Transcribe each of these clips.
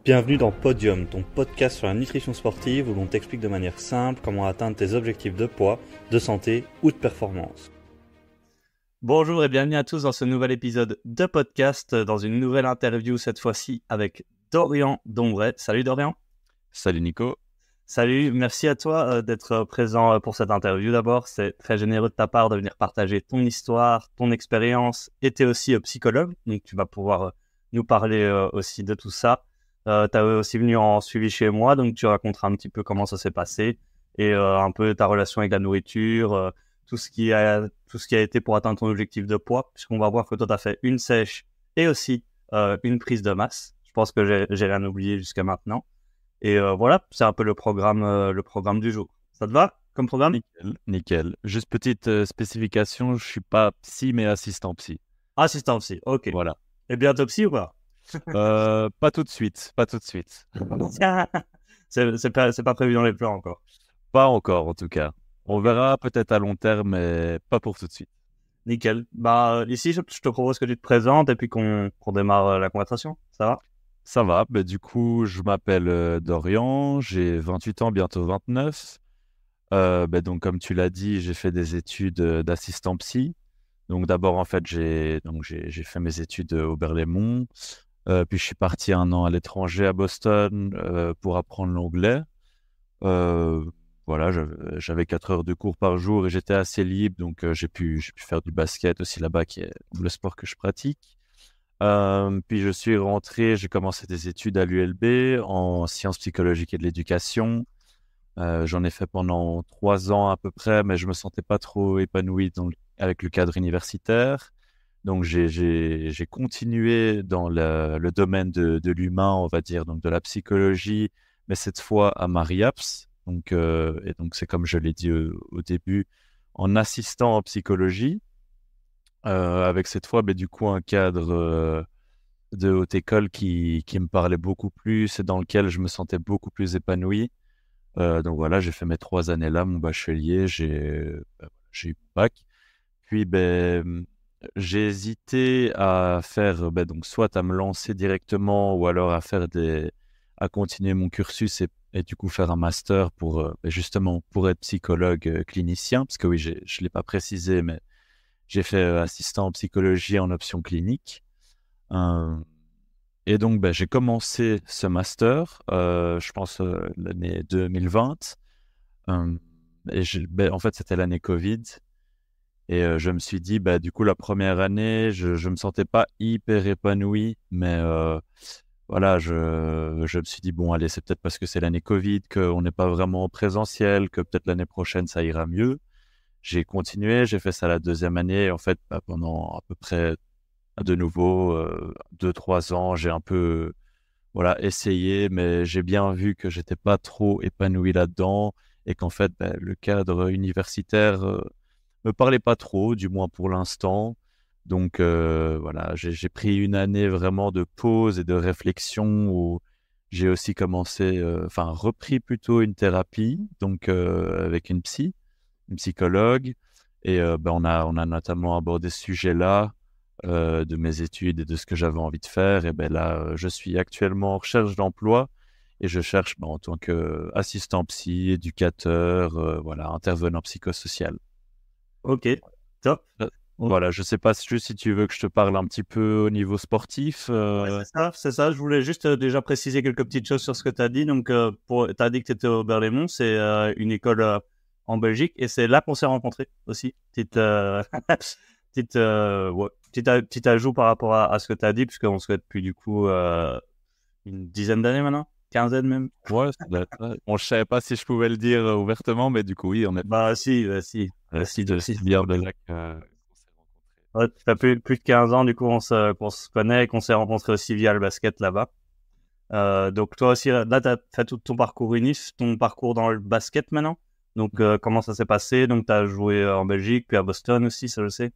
Bienvenue dans Podium, ton podcast sur la nutrition sportive où l'on t'explique de manière simple comment atteindre tes objectifs de poids, de santé ou de performance. Bonjour et bienvenue à tous dans ce nouvel épisode de podcast, dans une nouvelle interview cette fois-ci avec Dorian Dombray. Salut Dorian. Salut Nico. Salut, merci à toi d'être présent pour cette interview d'abord. C'est très généreux de ta part de venir partager ton histoire, ton expérience et tu es aussi psychologue, donc tu vas pouvoir nous parler aussi de tout ça. Tu es aussi venu en suivi chez moi, donc tu raconteras un petit peu comment ça s'est passé et un peu ta relation avec la nourriture, tout ce qui a été pour atteindre ton objectif de poids, puisqu'on va voir que toi tu as fait une sèche et aussi une prise de masse. Je pense que j'ai rien oublié jusqu'à maintenant. Et voilà, c'est un peu le programme du jour. Ça te va comme programme? Nickel. Juste petite spécification, je suis pas psy mais assistant psy. Assistant psy, ok. Voilà. Et bientôt psy ou pas? Pas tout de suite. C'est pas prévu dans les plans encore. Pas encore en tout cas. On verra peut-être à long terme, mais pas pour tout de suite. Nickel. Ici, je te propose que tu te présentes et puis qu'on démarre la conversation. Ça va? Ça va. Du coup, je m'appelle Dorian, j'ai 28 ans, bientôt 29. Donc comme tu l'as dit, j'ai fait des études d'assistant psy. Donc d'abord, en fait, j'ai fait mes études au Berlaymont. Puis je suis parti 1 an à l'étranger, à Boston, pour apprendre l'anglais. Voilà, j'avais 4 heures de cours par jour et j'étais assez libre. Donc j'ai pu faire du basket aussi là-bas, qui est le sport que je pratique. Puis je suis rentré, j'ai commencé des études à l'ULB en sciences psychologiques et de l'éducation. J'en ai fait pendant 3 ans à peu près, mais je me sentais pas trop épanoui avec le cadre universitaire. Donc j'ai continué dans le domaine de l'humain, on va dire, donc de la psychologie, mais cette fois à Mariaps. Donc c'est comme je l'ai dit au début, en assistant en psychologie, avec cette fois du coup un cadre de haute école qui me parlait beaucoup plus et dans lequel je me sentais beaucoup plus épanoui. Donc voilà, j'ai fait mes 3 années là, mon bachelier, j'ai eu mon bac. Puis j'ai hésité à faire donc soit à me lancer directement ou alors à continuer mon cursus et du coup faire un master pour justement pour être psychologue clinicien, parce que oui, je l'ai pas précisé, mais j'ai fait assistant en psychologie en option clinique. Et donc, j'ai commencé ce master, je pense l'année 2020. En fait, c'était l'année Covid. Et je me suis dit, du coup, la première année, je me sentais pas hyper épanoui. Mais voilà, je me suis dit, bon, allez, c'est peut-être parce que c'est l'année Covid, qu'on n'est pas vraiment en présentiel, que peut-être l'année prochaine, ça ira mieux. J'ai continué, j'ai fait ça la 2e année. En fait, pendant à peu près de nouveau 2-3 ans, j'ai un peu essayé, mais j'ai bien vu que j'étais pas trop épanoui là-dedans et qu'en fait le cadre universitaire me parlait pas trop, du moins pour l'instant. Donc voilà, j'ai pris une année vraiment de pause et de réflexion où j'ai aussi repris plutôt une thérapie, donc avec une psychologue, et on a notamment abordé ce sujet-là de mes études et de ce que j'avais envie de faire. Et là, je suis actuellement en recherche d'emploi et je cherche en tant qu'assistant psy, éducateur, intervenant psychosocial. Ok, top. Voilà, je sais pas si tu veux que je te parle un petit peu au niveau sportif. Ouais, c'est ça. Je voulais juste déjà préciser quelques petites choses sur ce que tu as dit. Donc, tu as dit que tu étais au Berlaymont, c'est une école en Belgique et c'est là qu'on s'est rencontrés aussi. Petit ajout par rapport à ce que tu as dit, puisqu'on se connaît depuis du coup une dizaine d'années maintenant, quinzaine même. Ouais, je savais pas si je pouvais le dire ouvertement, mais du coup, oui, on est. Si. C'est bien de là qu'on s'est rencontrés. Ouais, ça fait plus de 15 ans, du coup, qu'on se connaît et qu'on s'est rencontrés aussi via le basket là-bas. Donc, toi aussi, là, tu as fait tout ton parcours UNIF, ton parcours dans le basket maintenant. Donc, comment ça s'est passé? Donc, tu as joué en Belgique, puis à Boston aussi, ça je sais.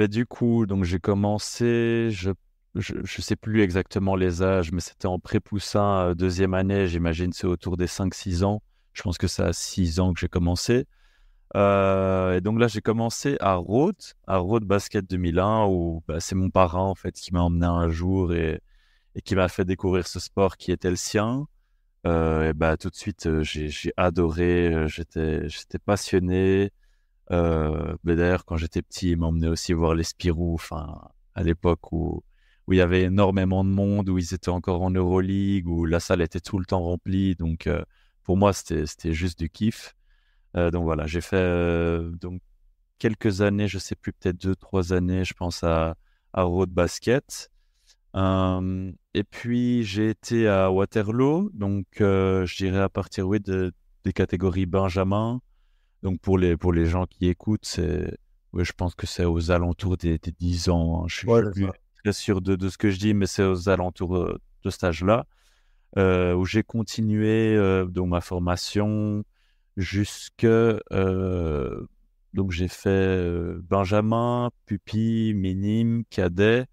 Du coup, donc j'ai commencé, je sais plus exactement les âges, mais c'était en pré-poussin, 2e année, j'imagine c'est autour des 5-6 ans. Je pense que c'est à 6 ans que j'ai commencé. Et donc là, j'ai commencé à Rhodes Basket 2001, où c'est mon parrain en fait qui m'a emmené un jour et et qui m'a fait découvrir ce sport qui était le sien. Et bah, tout de suite, j'ai adoré, j'étais passionné. Mais d'ailleurs, quand j'étais petit, il m'emmenait aussi voir les Spirou, enfin, à l'époque où il y avait énormément de monde, où ils étaient encore en Euroleague, où la salle était tout le temps remplie. Donc, pour moi, c'était juste du kiff. Donc voilà, j'ai fait donc quelques années, je sais plus, peut-être 2, 3 années, je pense à road basket. Et puis j'ai été à Waterloo, donc je dirais à partir oui, des catégories Benjamin. Donc pour les gens qui écoutent, ouais, je pense que c'est aux alentours des 10 ans, hein. Je Ouais, suis c'est plus ça. très sûr de ce que je dis, mais c'est aux alentours de cet âge-là, où j'ai continué donc ma formation jusque donc j'ai fait Benjamin, Pupille, Minime, Cadet.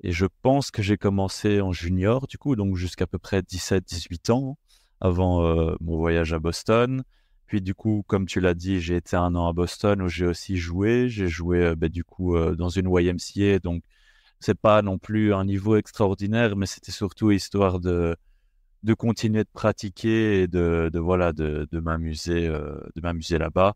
Et je pense que j'ai commencé en junior, du coup, donc jusqu'à peu près 17, 18 ans, avant mon voyage à Boston. Puis du coup, comme tu l'as dit, j'ai été 1 an à Boston où j'ai aussi joué. J'ai joué du coup dans une YMCA, donc c'est pas non plus un niveau extraordinaire, mais c'était surtout histoire de continuer de pratiquer et voilà de m'amuser là-bas.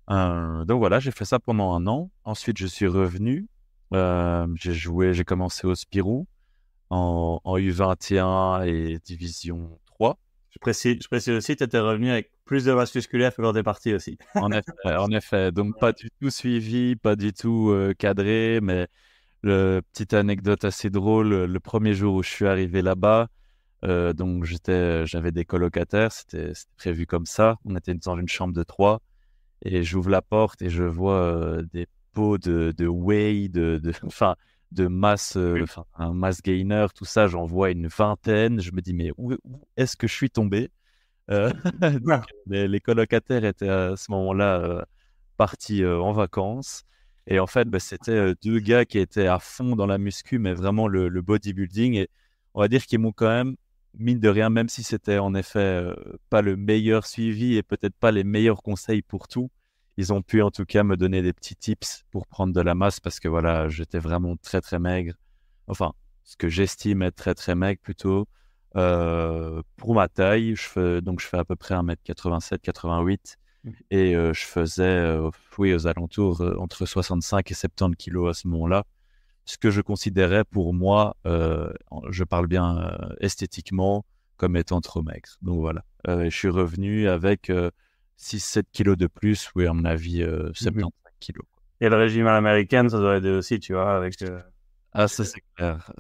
Donc voilà, j'ai fait ça pendant 1 an. Ensuite, je suis revenu. J'ai commencé au Spirou en U21 et Division 3. Je précise aussi, tu étais revenu avec plus de masse musculaire que quand t'es parti aussi. En effet, en effet. Donc pas du tout suivi, pas du tout cadré, mais petite anecdote assez drôle, le premier jour où je suis arrivé là-bas, donc j'avais des colocataires, c'était prévu comme ça. On était dans une chambre de 3 et j'ouvre la porte et je vois des pots de whey, enfin, de masse, enfin, un mass gainer, tout ça. J'en vois une vingtaine. Je me dis, mais où est-ce que je suis tombé? Donc, les colocataires étaient à ce moment-là partis en vacances. Et en fait, bah, c'était 2 gars qui étaient à fond dans la muscu, mais vraiment le bodybuilding. Et on va dire qu'ils m'ont quand même, mine de rien, même si c'était en effet pas le meilleur suivi et peut-être pas les meilleurs conseils pour tout, ils ont pu en tout cas me donner des petits tips pour prendre de la masse parce que voilà, j'étais vraiment très très maigre. Enfin, ce que j'estime être très très maigre plutôt. Pour ma taille, donc je fais à peu près 1m87, 88 et je faisais oui, aux alentours entre 65 et 70 kilos à ce moment-là. Ce que je considérais pour moi, je parle bien esthétiquement, comme étant trop maigre. Donc voilà, je suis revenu avec 6-7 kilos de plus, oui, à mon avis, 75 kilos. Et le régime à l'américaine, ça doit aider aussi, tu vois, avec... Ah, ça c'est clair.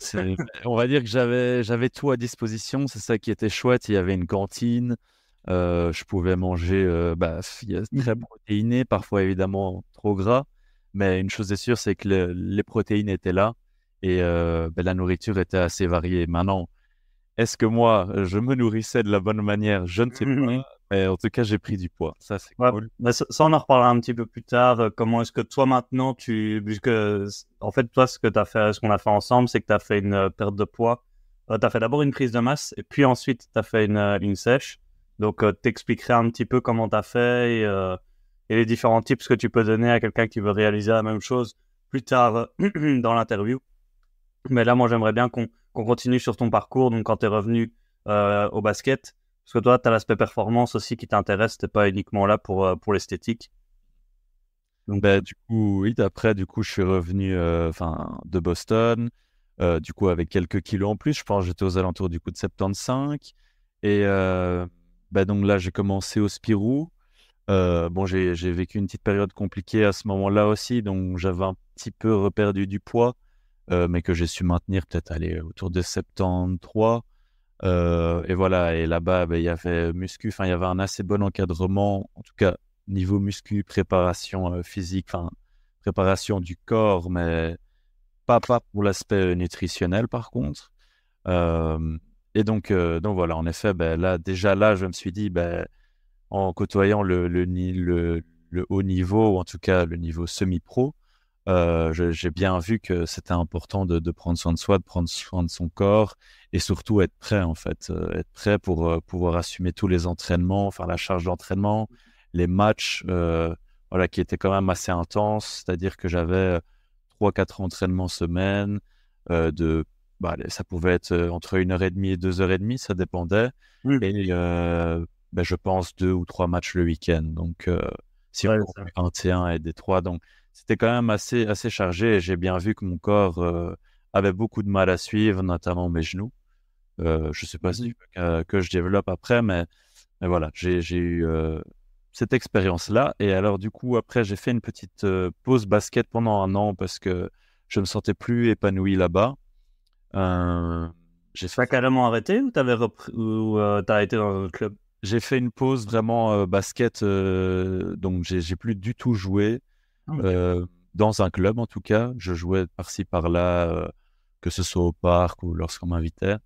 On va dire que j'avais tout à disposition. C'est ça qui était chouette. Il y avait une cantine. Je pouvais manger. Il y a très protéiné, parfois évidemment trop gras. Mais une chose est sûre, c'est que les protéines étaient là et la nourriture était assez variée. Maintenant, est-ce que moi, je me nourrissais de la bonne manière? Je ne sais pas. Mais en tout cas, j'ai pris du poids. Ça, c'est Ouais, cool. mais ça, on en reparlera un petit peu plus tard. Comment est-ce que toi maintenant, puisque en fait, toi, ce qu'on a fait ensemble, c'est que tu as fait une perte de poids. Tu as fait d'abord une prise de masse et puis ensuite tu as fait une sèche. Donc, t'expliquerais un petit peu comment tu as fait et les différents tips que tu peux donner à quelqu'un qui veut réaliser la même chose plus tard dans l'interview. Mais là, moi, j'aimerais bien qu'on continue sur ton parcours. Donc, quand tu es revenu au basket, parce que toi, tu as l'aspect performance aussi qui t'intéresse, t'es pas uniquement là pour l'esthétique. Donc, Du coup, oui, après, du coup, je suis revenu de Boston, du coup, avec quelques kilos en plus. Je pense que j'étais aux alentours du coup de 75. Et donc là, j'ai commencé au Spirou. Bon, j'ai vécu une petite période compliquée à ce moment-là aussi, donc j'avais un petit peu reperdu du poids, mais que j'ai su maintenir peut-être aller autour de 73. Et voilà, et là-bas, il y avait muscu, enfin, il y avait un assez bon encadrement, en tout cas, niveau muscu, préparation physique, enfin, préparation du corps, mais pas pour l'aspect nutritionnel, par contre. Euh, et donc voilà, en effet, là, déjà là, je me suis dit, en côtoyant le haut niveau, ou en tout cas le niveau semi-pro, j'ai bien vu que c'était important de prendre soin de soi, de prendre soin de son corps et surtout être prêt en fait, être prêt pour pouvoir assumer tous les entraînements, faire la charge d'entraînement, les matchs, voilà, qui étaient quand même assez intenses, c'est-à-dire que j'avais 3-4 entraînements semaine de ça pouvait être entre 1h30 et 2h30, ça dépendait. Oui, Et je pense 2 ou 3 matchs le week-end. Donc, si on ouais, compte 21 et des 3, donc c'était quand même assez chargé. Et j'ai bien vu que mon corps avait beaucoup de mal à suivre, notamment mes genoux. Je sais pas si tu veux que je développe après, mais voilà, j'ai eu cette expérience-là. Et alors, du coup, après, j'ai fait une petite pause basket pendant 1 an parce que je me sentais plus épanoui là-bas. Euh, j'ai T'as fait, carrément arrêté ou t'avais repris ou t'as été dans un club? j'ai fait une pause vraiment basket, donc j'ai plus du tout joué Ah, ok. euh, dans un club en tout cas. Je jouais par-ci par-là, que ce soit au parc ou lorsqu'on m'invitait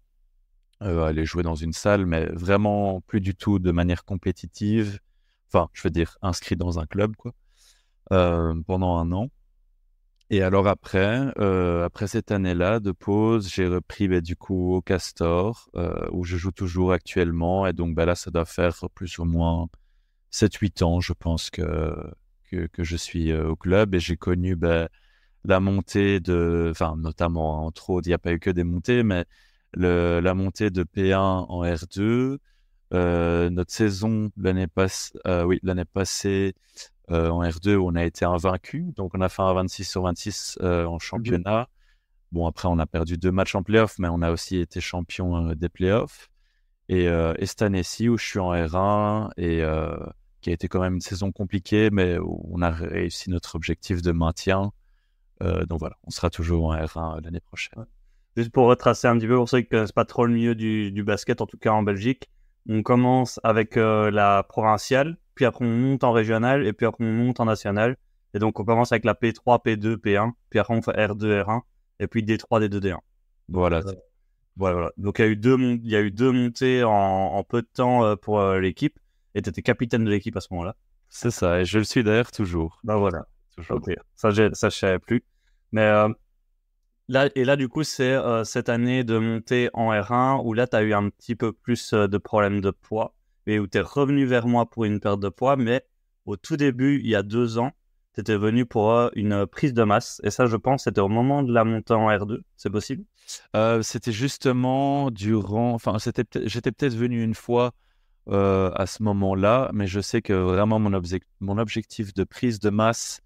à aller jouer dans une salle, mais vraiment plus du tout de manière compétitive. Enfin, je veux dire inscrit dans un club quoi, pendant 1 an. Et alors après cette année-là de pause, j'ai repris du coup au Castor, où je joue toujours actuellement. Et donc là, ça doit faire plus ou moins 7 8 ans, je pense que je suis au club. Et j'ai connu la montée enfin notamment, hein, entre autres, il n'y a pas eu que des montées, mais la montée de P1 en R2. Notre saison l'année passée en R2, on a été invaincu. Donc, on a fait un 26/26 en Mhm. championnat. Bon, après, on a perdu 2 matchs en playoff, mais on a aussi été champion des playoffs. Et cette année-ci, où je suis en R1, et qui a été quand même une saison compliquée, mais où on a réussi notre objectif de maintien. Donc voilà, on sera toujours en R1 l'année prochaine. Ouais. Juste pour retracer un petit peu, pour ceux qui ne connaissent pas trop le milieu du basket, en tout cas en Belgique, on commence avec la provinciale, puis après on monte en régional, et puis après on monte en national. Et donc on commence avec la P3, P2, P1, puis après on fait R2, R1, et puis D3, D2, D1. Donc Voilà, voilà. Donc il y a eu deux montées en peu de temps pour l'équipe, et tu étais capitaine de l'équipe à ce moment-là. c'est ça. Et je le suis d'ailleurs toujours. Ben voilà. Toujours. Ok, ça je savais plus. Mais là, du coup, c'est cette année de montée en R1 où là, tu as eu un petit peu plus de problèmes de poids et où tu es revenu vers moi pour une perte de poids. Mais au tout début, il y a 2 ans, tu étais venu pour une prise de masse. Et ça, je pense, c'était au moment de la montée en R2. C'est possible? C'était justement enfin, j'étais peut-être venu une fois à ce moment-là, mais je sais que vraiment mon objectif de prise de masse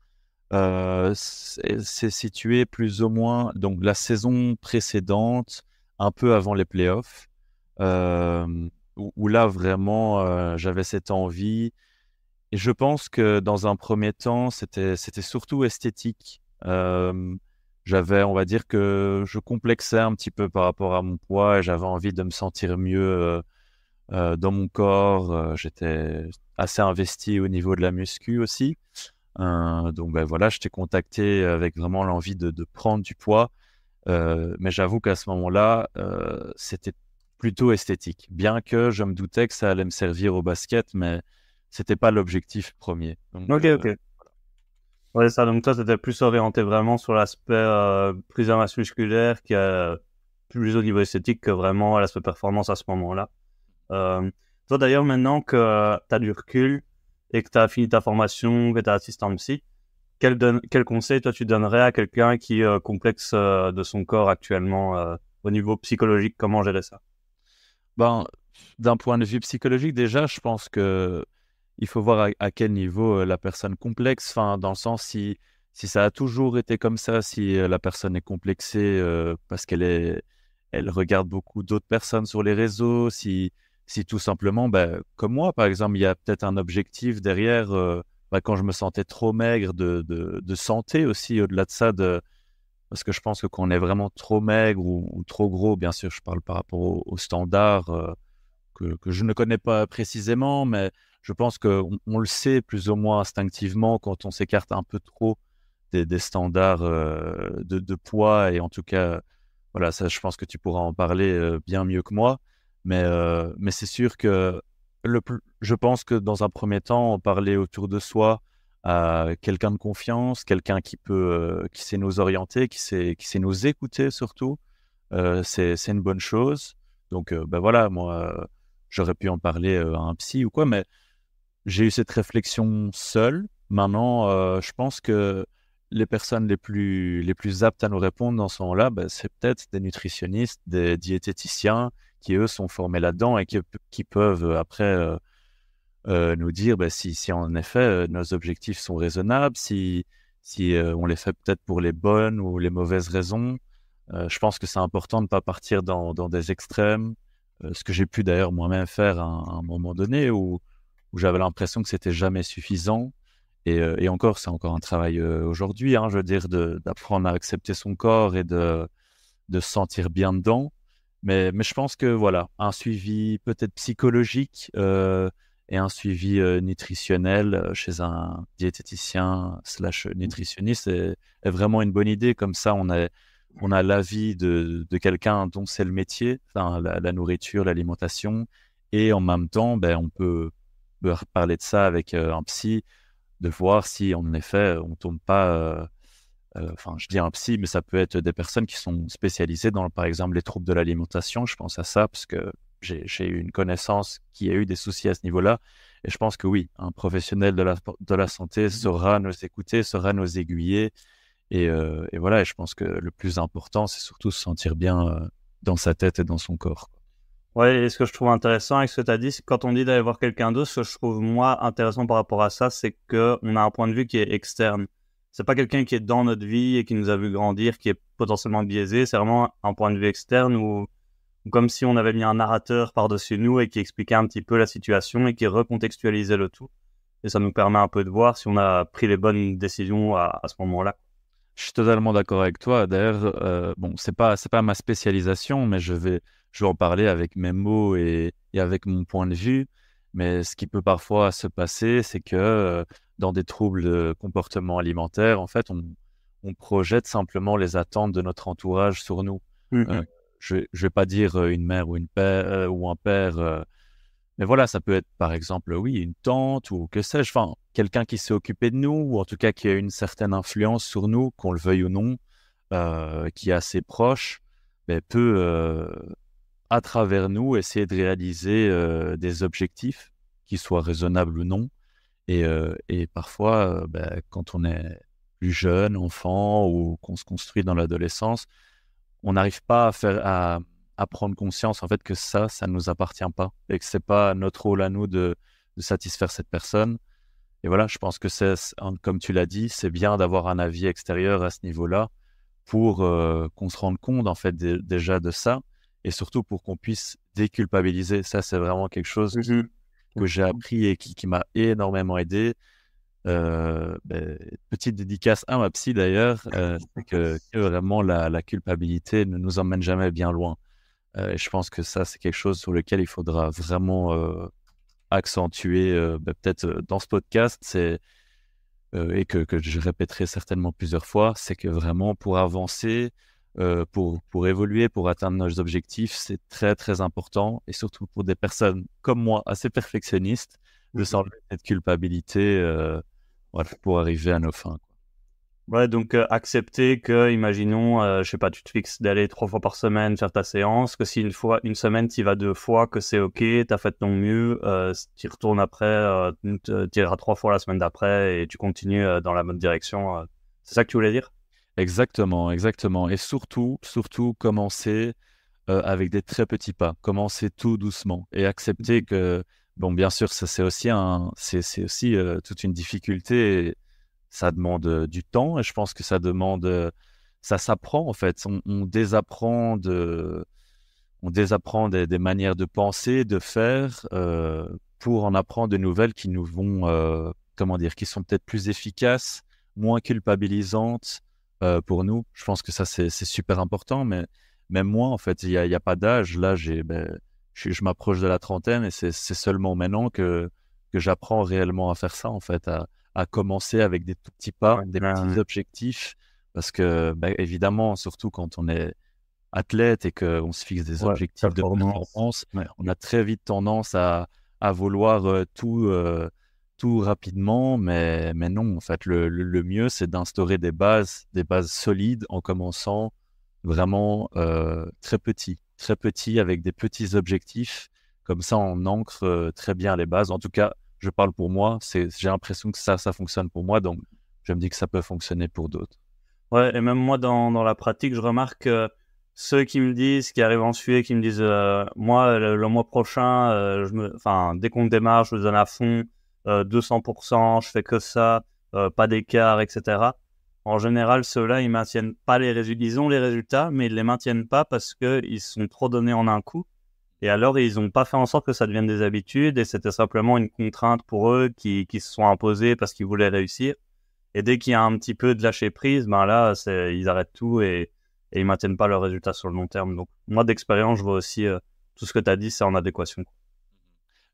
s'est situé plus ou moins donc la saison précédente, un peu avant les playoffs, où là vraiment j'avais cette envie. Et je pense que dans un premier temps, c'était surtout esthétique. On va dire que je complexais un petit peu par rapport à mon poids et j'avais envie de me sentir mieux dans mon corps. J'étais assez investi au niveau de la muscu aussi. Donc voilà, je t'ai contacté avec vraiment l'envie de prendre du poids. Mais j'avoue qu'à ce moment-là, c'était plutôt esthétique. Bien que je me doutais que ça allait me servir au basket, mais c'était pas l'objectif premier. Donc, Ok, ok. Ouais, ça, donc toi, c'était plus orienté vraiment sur l'aspect prise de masse musculaire qui est plus au niveau esthétique que vraiment à l'aspect performance à ce moment-là. Euh, Toi, d'ailleurs, maintenant que tu as du recul et que tu as fini ta formation, que tu es assistant psy, quel conseil toi tu donnerais à quelqu'un qui complexe de son corps actuellement au niveau psychologique? Comment gérer ça? ben, d'un point de vue psychologique, déjà, je pense que il faut voir à quel niveau la personne complexe, enfin, dans le sens si ça a toujours été comme ça, si la personne est complexée parce elle regarde beaucoup d'autres personnes sur les réseaux, si tout simplement, comme moi, par exemple, il y a peut-être un objectif derrière, quand je me sentais trop maigre de santé aussi, au-delà de ça, parce que je pense que quand on est vraiment trop maigre ou trop gros, bien sûr, je parle par rapport aux standards que je ne connais pas précisément, mais je pense qu'on le sait plus ou moins instinctivement quand on s'écarte un peu trop des standards de poids. Et en tout cas, voilà, ça, je pense que tu pourras en parler bien mieux que moi. Mais c'est sûr que je pense que dans un premier temps, en parler autour de soi à quelqu'un de confiance, quelqu'un qui sait nous orienter, qui sait nous écouter surtout, c'est une bonne chose. Donc, voilà, moi, j'aurais pu en parler à un psy ou quoi, mais j'ai eu cette réflexion seule. Maintenant, je pense que les personnes les plus aptes à nous répondre dans ce moment-là, c'est peut-être des nutritionnistes, des diététiciens qui, eux, sont formés là-dedans et qui peuvent après nous dire si en effet nos objectifs sont raisonnables, si on les fait peut-être pour les bonnes ou les mauvaises raisons. Je pense que c'est important de ne pas partir dans des extrêmes, ce que j'ai pu d'ailleurs moi-même faire à un moment donné où j'avais l'impression que c'était jamais suffisant. Et encore, c'est encore un travail aujourd'hui, hein, je veux dire, d'apprendre à accepter son corps et de se sentir bien dedans. Mais je pense que voilà, un suivi peut-être psychologique et un suivi nutritionnel chez un diététicien slash nutritionniste est vraiment une bonne idée. Comme ça, on a l'avis de quelqu'un dont c'est le métier, enfin, la nourriture, l'alimentation, et en même temps, on peut parler de ça avec un psy, de voir si en effet on tombe pas. Enfin, je dis un psy, mais ça peut être des personnes qui sont spécialisées dans, par exemple, les troubles de l'alimentation. Je pense à ça parce que j'ai eu une connaissance qui a eu des soucis à ce niveau-là. Et je pense que oui, un professionnel de la santé saura nous écouter, saura nous aiguiller. Et voilà, et je pense que le plus important, c'est surtout se sentir bien dans sa tête et dans son corps. Ouais, et ce que je trouve intéressant avec ce que tu as dit, c'est que quand on dit d'aller voir quelqu'un d'autre, ce que je trouve moi intéressant par rapport à ça, c'est qu'on a un point de vue qui est externe. C'est pas quelqu'un qui est dans notre vie et qui nous a vu grandir, qui est potentiellement biaisé. C'est vraiment un point de vue externe où comme si on avait mis un narrateur par-dessus nous et qui expliquait un petit peu la situation et qui recontextualisait le tout. Et ça nous permet un peu de voir si on a pris les bonnes décisions à ce moment-là. Je suis totalement d'accord avec toi. D'ailleurs, bon, c'est pas ma spécialisation, mais je vais en parler avec mes mots et avec mon point de vue. Mais ce qui peut parfois se passer, c'est que dans des troubles de comportement alimentaire, en fait, on projette simplement les attentes de notre entourage sur nous. Mhm. Je vais pas dire une mère ou une père ou un père. Mais voilà, ça peut être par exemple, oui, une tante ou que sais-je, enfin, quelqu'un qui s'est occupé de nous ou en tout cas qui a une certaine influence sur nous, qu'on le veuille ou non, qui est assez proche, peut, à travers nous, essayer de réaliser des objectifs, qui soient raisonnables ou non. Et parfois, quand on est plus jeune, enfant ou qu'on se construit dans l'adolescence, on n'arrive pas à prendre conscience en fait que ça ne nous appartient pas et que c'est pas notre rôle à nous de satisfaire cette personne. Et voilà, je pense que comme tu l'as dit, c'est bien d'avoir un avis extérieur à ce niveau-là pour qu'on se rende compte en fait déjà de ça et surtout pour qu'on puisse déculpabiliser. Ça, c'est vraiment quelque chose Mhm. que j'ai appris et qui m'a énormément aidé. Petite dédicace à ma psy d'ailleurs, c'est que vraiment la culpabilité ne nous emmène jamais bien loin. Et je pense que ça, c'est quelque chose sur lequel il faudra vraiment accentuer, peut-être dans ce podcast, et que je répéterai certainement plusieurs fois, c'est que vraiment pour avancer, pour évoluer, pour atteindre nos objectifs, c'est très très important, et surtout pour des personnes comme moi, assez perfectionnistes, de s'enlever cette culpabilité voilà, pour arriver à nos fins. Ouais, donc accepter que, imaginons, je sais pas, tu te fixes d'aller 3 fois par semaine faire ta séance, que si une semaine tu y vas 2 fois, que c'est ok, t'as fait de ton mieux, tu y retournes après, tu iras 3 fois la semaine d'après et tu continues dans la bonne direction. C'est ça que tu voulais dire? Exactement, exactement. Et surtout commencer avec des très petits pas, commencer tout doucement et accepter que, bon, bien sûr, ça c'est aussi toute une difficulté. Et ça demande du temps et je pense que ça s'apprend en fait. On désapprend des manières de penser, de faire pour en apprendre de nouvelles qui nous vont, comment dire, qui sont peut-être plus efficaces, moins culpabilisantes pour nous. Je pense que ça, c'est super important, mais même moi, en fait, il y a pas d'âge. Là, je m'approche de la trentaine et c'est seulement maintenant que j'apprends réellement à faire ça, en fait, à commencer avec des tout petits pas, Ouais, des petits objectifs, parce que, évidemment, surtout quand on est athlète et qu'on se fixe des ouais, objectifs de performance. performance, Ouais. on a très vite tendance à vouloir tout rapidement, mais non, en fait, le mieux, c'est d'instaurer des bases solides en commençant vraiment très petit, avec des petits objectifs. Comme ça, on ancre très bien les bases. En tout cas, je parle pour moi, j'ai l'impression que ça fonctionne pour moi. Donc, je me dis que ça peut fonctionner pour d'autres. Ouais, et même moi, dans la pratique, je remarque que ceux qui me disent, qui arrivent en suée, qui me disent, moi, le mois prochain, dès qu'on démarre, je me donne à fond, 200%, je fais que ça, pas d'écart, etc. En général, ceux-là, ils maintiennent pas les résultats. Ils ont les résultats, mais ils les maintiennent pas parce que ils sont trop donnés en un coup. Et alors, ils ont pas fait en sorte que ça devienne des habitudes et c'était simplement une contrainte pour eux qui se sont imposées parce qu'ils voulaient réussir. Et dès qu'il y a un petit peu de lâcher prise, ben là, ils arrêtent tout et ils maintiennent pas leurs résultats sur le long terme. Donc, moi, d'expérience, je vois aussi tout ce que tu as dit, c'est en adéquation.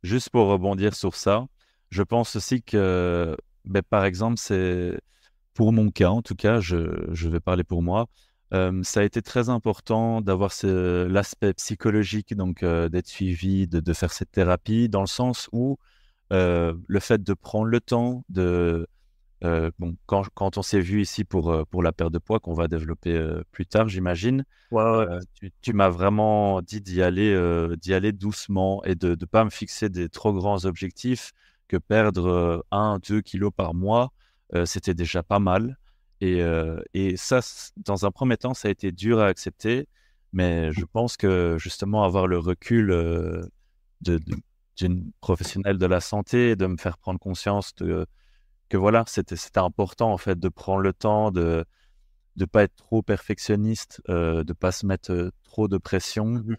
Juste pour rebondir sur ça, je pense aussi que, ben, par exemple, c'est pour mon cas, en tout cas, je vais parler pour moi. Ça a été très important d'avoir l'aspect psychologique, donc d'être suivi, de faire cette thérapie, dans le sens où le fait de prendre le temps, bon, quand on s'est vu ici pour la perte de poids, qu'on va développer plus tard, j'imagine, Ouais, ouais. tu m'as vraiment dit d'y aller doucement et de ne pas me fixer des trop grands objectifs, que perdre 1-2 kilos par mois, c'était déjà pas mal. Et ça, dans un premier temps, ça a été dur à accepter, mais je pense que justement avoir le recul de, de- d'une professionnelle de la santé, de me faire prendre conscience que voilà, c'était important en fait de prendre le temps de pas être trop perfectionniste, de pas se mettre trop de pression. Mhm.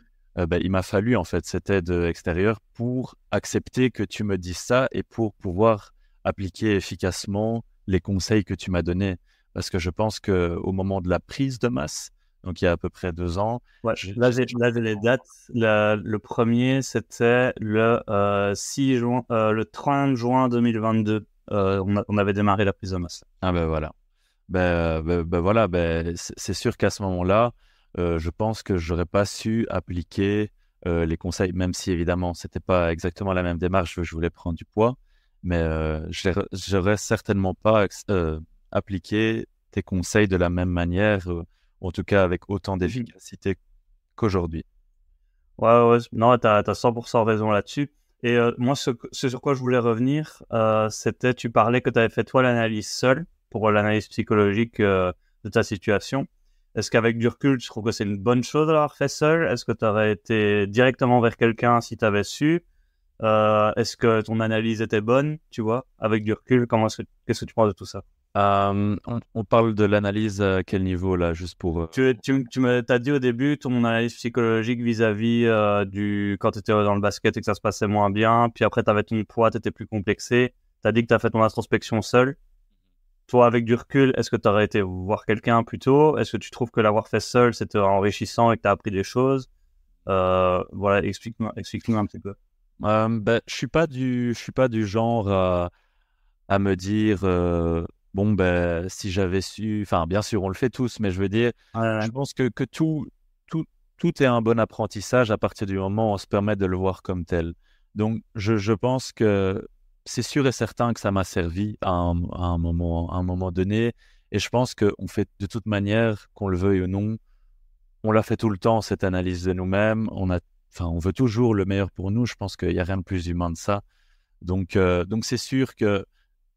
Ben, il m'a fallu en fait cette aide extérieure pour accepter que tu me dises ça et pour pouvoir appliquer efficacement les conseils que tu m'as donnés. Parce que je pense que au moment de la prise de masse, donc il y a à peu près 2 ans, Ouais. je- Là, j'ai les dates. Le premier, c'était le 6 juin, le 30 juin 2022. On avait démarré la prise de masse. ah ben voilà. Voilà, c'est sûr qu'à ce moment-là, je pense que j'aurais pas su appliquer les conseils, même si évidemment, c'était pas exactement la même démarche, je voulais prendre du poids, mais j'aurais certainement pas appliqué tes conseils de la même manière, en tout cas avec autant Mhm. d'efficacité qu'aujourd'hui. Ouais, ouais, non, t'as 100% raison là-dessus. Et moi, ce sur quoi je voulais revenir, c'était, tu parlais que tu avais fait toi l'analyse seule pour l'analyse psychologique de ta situation. Est-ce qu'avec du recul, tu trouves que c'est une bonne chose d'avoir fait seul? Est-ce que tu aurais été directement vers quelqu'un si tu avais su? Est-ce que ton analyse était bonne, tu vois? Avec du recul, qu'est-ce que tu penses de tout ça? On parle de l'analyse à quel niveau là, juste pour... T'as dit au début ton analyse psychologique vis-à-vis quand tu étais dans le basket et que ça se passait moins bien, puis après tu avais ton poids, tu étais plus complexé. Tu as dit que tu as fait ton introspection seul. Toi, avec du recul, est-ce que tu aurais été voir quelqu'un plus tôt? Est-ce que tu trouves que l'avoir fait seul, c'était enrichissant et que tu as appris des choses? Voilà, explique-nous un petit peu. Je suis pas du genre à me dire bon ben si j'avais su, enfin bien sûr on le fait tous, mais je veux dire, Ouais, je ouais. pense que tout tout est un bon apprentissage à partir du moment où on se permet de le voir comme tel. Donc je pense que c'est sûr et certain que ça m'a servi à un moment donné, et je pense qu'on fait de toute manière, qu'on le veuille ou non, on l'a fait tout le temps, cette analyse de nous-mêmes. Enfin, on veut toujours le meilleur pour nous. Je pense qu'il n'y a rien de plus humain de ça. Donc c'est sûr que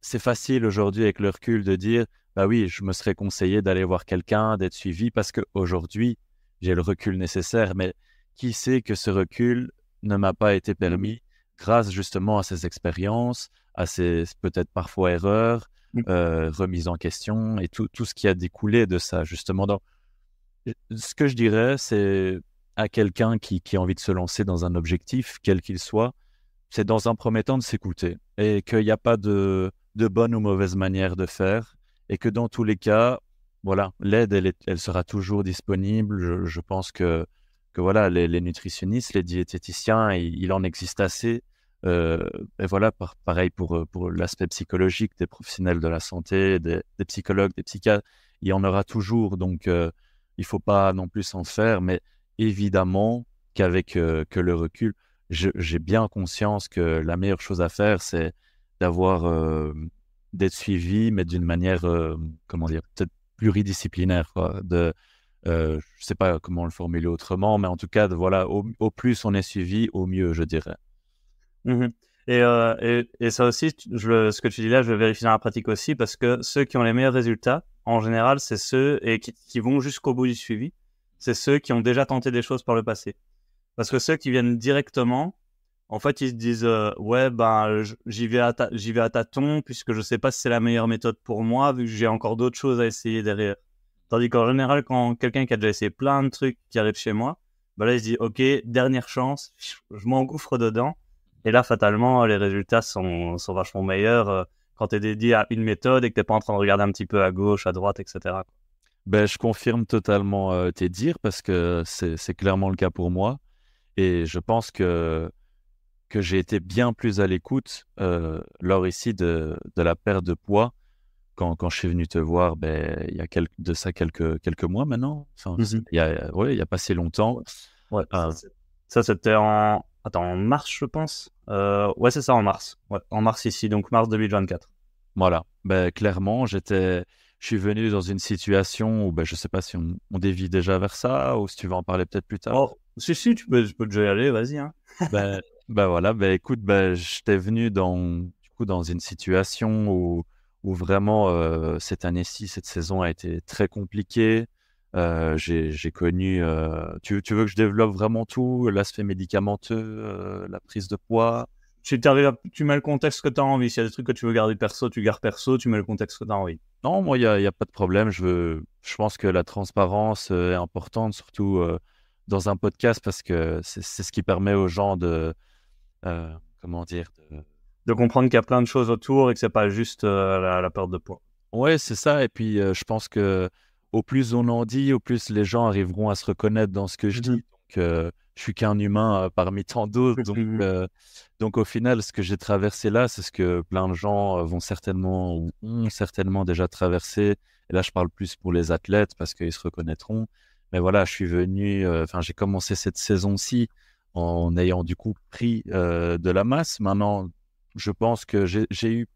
c'est facile aujourd'hui avec le recul de dire, bah oui, je me serais conseillé d'aller voir quelqu'un, d'être suivi parce qu'aujourd'hui, j'ai le recul nécessaire. Mais qui sait que ce recul ne m'a pas été permis grâce justement à ces expériences, à ces peut-être parfois erreurs, remises en question et tout ce qui a découlé de ça, justement. Donc, ce que je dirais, c'est à quelqu'un qui a envie de se lancer dans un objectif, quel qu'il soit, c'est dans un premier temps de s'écouter et qu'il n'y a pas de bonne ou mauvaise manière de faire et que dans tous les cas, voilà, l'aide, elle sera toujours disponible. Je pense que voilà, les nutritionnistes, les diététiciens, il en existe assez. Euh, et voilà, pareil pour l'aspect psychologique des professionnels de la santé, des psychologues, des psychiatres, il y en aura toujours. Donc, il ne faut pas non plus s'en faire, mais évidemment qu'avec que le recul, j'ai bien conscience que la meilleure chose à faire, c'est d'avoir, d'être suivi, mais d'une manière, comment dire, peut-être pluridisciplinaire, quoi. Je sais pas comment le formuler autrement, mais en tout cas, voilà, au plus on est suivi, au mieux, je dirais. Mhm. Et ça aussi, ce que tu dis là, je le vérifie dans la pratique aussi, parce que ceux qui ont les meilleurs résultats, en général, c'est ceux et qui vont jusqu'au bout du suivi, c'est ceux qui ont déjà tenté des choses par le passé. Parce que ceux qui viennent directement, en fait, ils se disent ouais, ben j'y vais à tâtons, puisque je sais pas si c'est la meilleure méthode pour moi, vu que j'ai encore d'autres choses à essayer derrière. Tandis qu'en général, quand quelqu'un qui a déjà essayé plein de trucs qui arrive chez moi, ben là, il se dit ok, dernière chance, je m'engouffre dedans. Et là, fatalement, les résultats sont vachement meilleurs quand tu es dédié à une méthode et que tu n'es pas en train de regarder un petit peu à gauche, à droite, etc. Ben, je confirme totalement tes dires parce que c'est clairement le cas pour moi. Et je pense que j'ai été bien plus à l'écoute lors ici de la perte de poids quand je suis venu te voir il y a de ça quelques mois maintenant. Enfin, Mhm. il y a pas si longtemps. Ouais, Euh, ça c'était en mars, je pense. Ouais, c'est ça, en mars. Ouais, en mars ici, donc mars 2024. voilà. Ben, clairement, je suis venu dans une situation où je sais pas si on dévie déjà vers ça ou si tu veux en parler peut-être plus tard. Oh, si, tu peux déjà y aller, vas-y. Hein. Voilà, écoute, j'étais venu dans une situation où vraiment cette année-ci, cette saison a été très compliquée. J'ai connu, tu veux que je développe vraiment tout, l'aspect médicamenteux, la prise de poids? Tu mets le contexte que tu as envie. S'il y a des trucs que tu veux garder perso, tu gardes perso, tu mets le contexte que tu as envie. Non, moi, il y a pas de problème. Je pense que la transparence est importante, surtout dans un podcast, parce que c'est ce qui permet aux gens comment dire, De comprendre qu'il y a plein de choses autour et que c'est pas juste la perte de poids. ouais, c'est ça. Et puis, je pense que au plus on en dit, au plus les gens arriveront à se reconnaître dans ce que je dis. Mhm. Donc, je suis qu'un humain parmi tant d'autres. Mhm. Donc, au final, ce que j'ai traversé là, c'est ce que plein de gens vont certainement ou ont certainement déjà traversé. Et là, je parle plus pour les athlètes parce qu'ils se reconnaîtront. Mais voilà, je suis venu, enfin, j'ai commencé cette saison-ci en ayant du coup pris de la masse. Maintenant, je pense que j'ai eu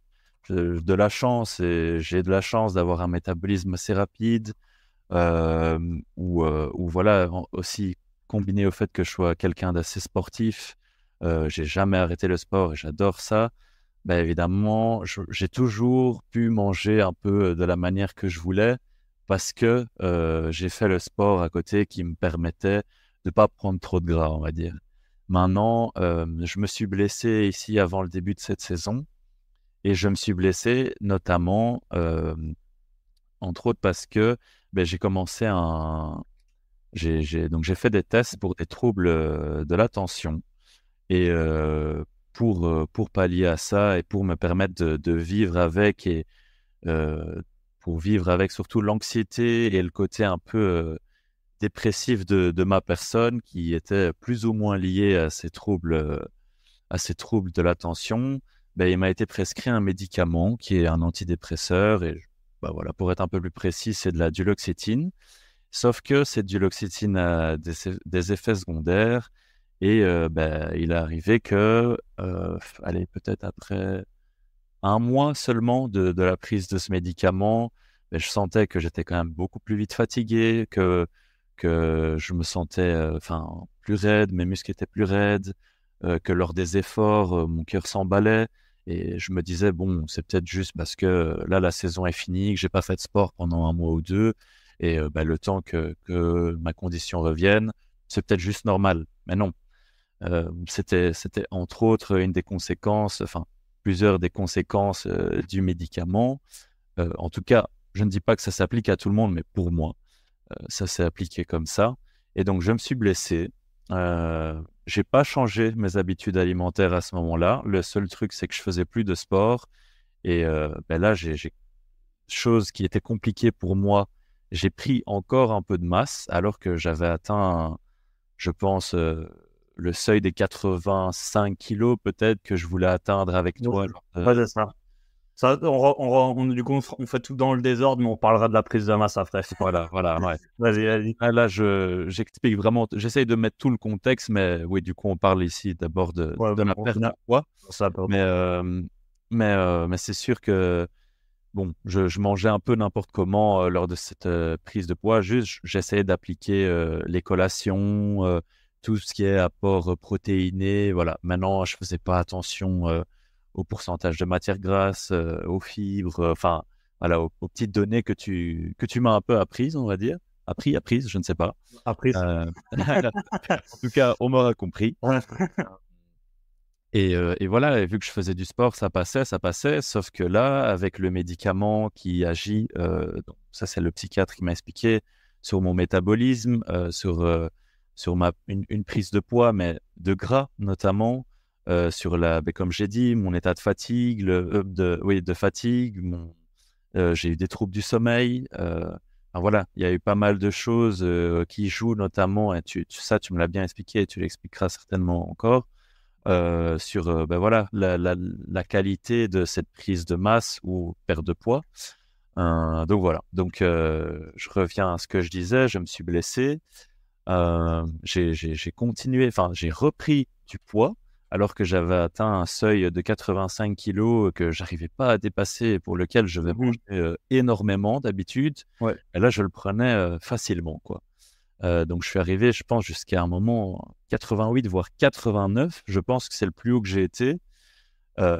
de la chance et j'ai de la chance d'avoir un métabolisme assez rapide ou voilà, aussi combiné au fait que je sois quelqu'un d'assez sportif, j'ai jamais arrêté le sport et j'adore ça. Évidemment, j'ai toujours pu manger un peu de la manière que je voulais parce que j'ai fait le sport à côté qui me permettait de pas prendre trop de gras, on va dire. Maintenant, je me suis blessé ici avant le début de cette saison et je me suis blessé notamment, entre autres parce que j'ai commencé donc j'ai fait des tests pour des troubles de l'attention et pour pallier à ça et pour me permettre de vivre avec et pour vivre avec surtout l'anxiété et le côté un peu dépressif de ma personne qui était plus ou moins lié à ces troubles de l'attention, il m'a été prescrit un médicament qui est un antidépresseur et voilà, pour être un peu plus précis, c'est de la duloxétine. Sauf que cette duloxétine a des effets secondaires et il est arrivé que, allez, peut-être après un mois seulement de la prise de ce médicament, je sentais que j'étais quand même beaucoup plus vite fatigué, que je me sentais plus raide, mes muscles étaient plus raides, que lors des efforts, mon cœur s'emballait. Et je me disais, bon, c'est peut-être juste parce que là, la saison est finie, que j'ai pas fait de sport pendant un mois ou deux, et le temps que ma condition revienne, c'est peut-être juste normal. Mais non, c'était entre autres une des conséquences, enfin, plusieurs des conséquences du médicament. En tout cas, je ne dis pas que ça s'applique à tout le monde, mais pour moi, ça s'est appliqué comme ça. Et donc, je me suis blessé. J'ai pas changé mes habitudes alimentaires à ce moment-là. Le seul truc, c'est que je faisais plus de sport. Et là, j'ai chose qui était compliquée pour moi. J'ai pris encore un peu de masse alors que j'avais atteint, je pense, le seuil des 85 kilos peut-être que je voulais atteindre avec toi. Ouais, c'est ça. Du coup, on fait tout dans le désordre, mais on parlera de la prise de masse après. Voilà, ouais. Vas-y. Ah, là, j'explique vraiment, j'essaye de mettre tout le contexte, mais oui, du coup, on parle ici d'abord Ouais, de la au perte de final, poids. ça peut. Mais, mais c'est sûr que, bon, je mangeais un peu n'importe comment lors de cette prise de poids. Juste, j'essayais d'appliquer les collations, tout ce qui est apport protéiné. Voilà. Maintenant, je faisais pas attention au pourcentage de matière grasse, aux fibres, enfin, voilà, aux petites données que tu m'as un peu apprises, on va dire. Apprises, je ne sais pas. Après, En tout cas, on m'aura compris. Et voilà, et vu que je faisais du sport, ça passait. Sauf que là, avec le médicament qui agit, donc ça c'est le psychiatre qui m'a expliqué, sur mon métabolisme, sur une prise de poids, mais de gras notamment, sur comme j'ai dit, mon état de fatigue, de fatigue, j'ai eu des troubles du sommeil. Enfin, voilà, il y a eu pas mal de choses qui jouent notamment, et ça tu me l'as bien expliqué, et tu l'expliqueras certainement encore sur voilà, la qualité de cette prise de masse ou perte de poids. Donc voilà, donc je reviens à ce que je disais, je me suis blessé, j'ai continué, enfin j'ai repris du poids alors que j'avais atteint un seuil de 85 kilos que j'arrivais pas à dépasser et pour lequel je vais manger énormément d'habitude. Ouais. Et là je le prenais facilement, quoi. Donc je suis arrivé, je pense, jusqu'à un moment 88, voire 89. Je pense que c'est le plus haut que j'ai été.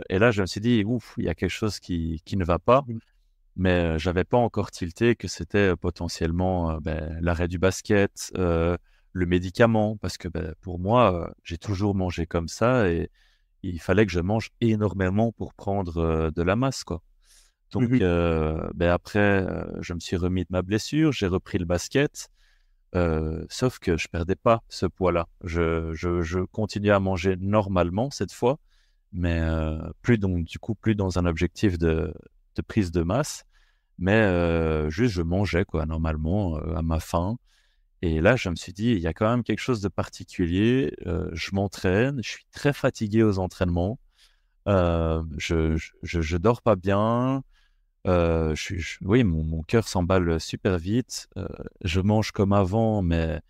Et là, je me suis dit, ouf, il y a quelque chose qui ne va pas. Mais j'avais pas encore tilté que c'était potentiellement l'arrêt du basket, le médicament. Parce que pour moi, j'ai toujours mangé comme ça et il fallait que je mange énormément pour prendre de la masse, quoi. Donc après, je me suis remis de ma blessure, j'ai repris le basket. Sauf que je perdais pas ce poids-là. Je continuais à manger normalement cette fois, mais plus dans un objectif de prise de masse, mais juste je mangeais quoi normalement à ma faim. Et là, je me suis dit, il y a quand même quelque chose de particulier. Je m'entraîne, je suis très fatigué aux entraînements, je dors pas bien. Oui, mon cœur s'emballe super vite. Je mange comme avant, mais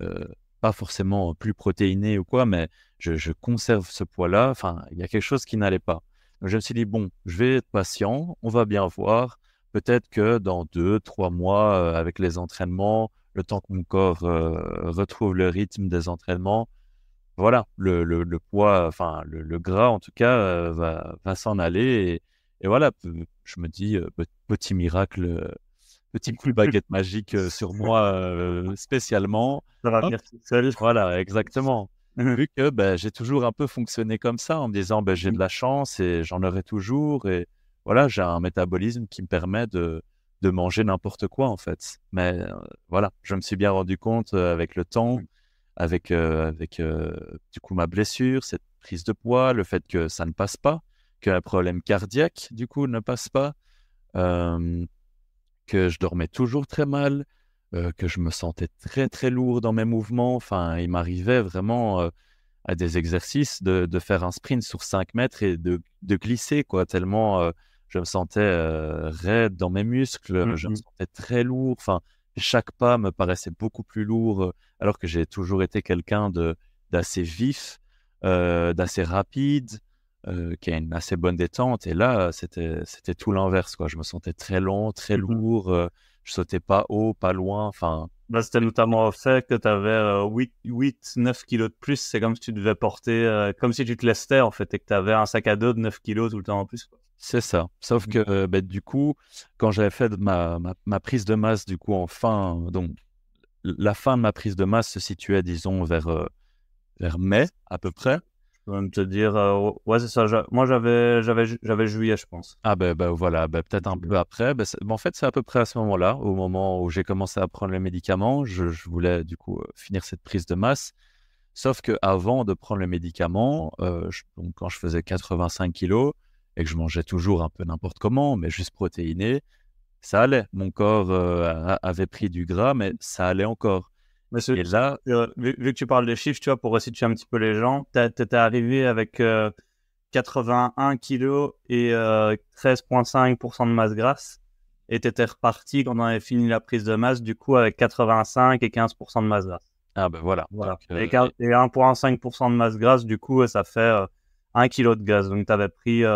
euh, pas forcément plus protéiné ou quoi, mais je conserve ce poids-là. Enfin, il y a quelque chose qui n'allait pas. Donc, je me suis dit, bon, je vais être patient, on va bien voir. Peut-être que dans 2, 3 mois, avec les entraînements, le temps que mon corps retrouve le rythme des entraînements, voilà, le poids, enfin le gras en tout cas, va s'en aller. Et voilà, je me dis, petit miracle, petit coup de baguette magique sur moi spécialement. ça va Hop, venir tout seul. voilà, exactement. Vu que j'ai toujours un peu fonctionné comme ça, en me disant, j'ai de la chance et j'en aurai toujours. Et voilà, j'ai un métabolisme qui me permet de manger n'importe quoi, en fait. Mais voilà, je me suis bien rendu compte avec le temps, avec du coup ma blessure, cette prise de poids, le fait que ça ne passe pas, qu'un problème cardiaque, du coup, ne passe pas, euh, que je dormais toujours très mal, que je me sentais très, très lourd dans mes mouvements. Enfin, il m'arrivait vraiment à des exercices de faire un sprint sur 5 mètres et de glisser, quoi, tellement je me sentais raide dans mes muscles, je me sentais très lourd. Enfin, chaque pas me paraissait beaucoup plus lourd, alors que j'ai toujours été quelqu'un d'assez vif, d'assez rapide, qui a une assez bonne détente. Et là, c'était tout l'inverse, quoi. Je me sentais très long, très lourd, je sautais pas haut, pas loin. Enfin, C'était notamment au fait que tu avais 8-9 kilos de plus. C'est comme si tu devais porter, comme si tu te lestais en fait, et que tu avais un sac à dos de 9 kilos tout le temps en plus, quoi. c'est ça. Sauf que du coup, quand j'avais fait ma prise de masse, du coup, donc la fin de ma prise de masse se situait, disons, vers mai à peu près. Je peux même te dire, ouais, c'est ça. Moi, j'avais juillet, je pense. Ah voilà, peut-être un peu après. En fait, c'est à peu près à ce moment-là, au moment où j'ai commencé à prendre les médicaments. Je voulais du coup finir cette prise de masse. Sauf que avant de prendre le médicament, donc quand je faisais 85 kilos et que je mangeais toujours un peu n'importe comment, mais juste protéiné, ça allait. Mon corps avait pris du gras, mais ça allait encore. Mais Et là, vu que tu parles des chiffres, tu vois, pour resituer un petit peu les gens, t'étais arrivé avec 81 kilos et 13,5% de masse grasse. Et t'étais reparti quand on avait fini la prise de masse, du coup, avec 85 et 15% de masse grasse. voilà. Voilà. Donc, Et 1,5% de masse grasse, du coup, ça fait 1 kg de gaz. Donc, t'avais pris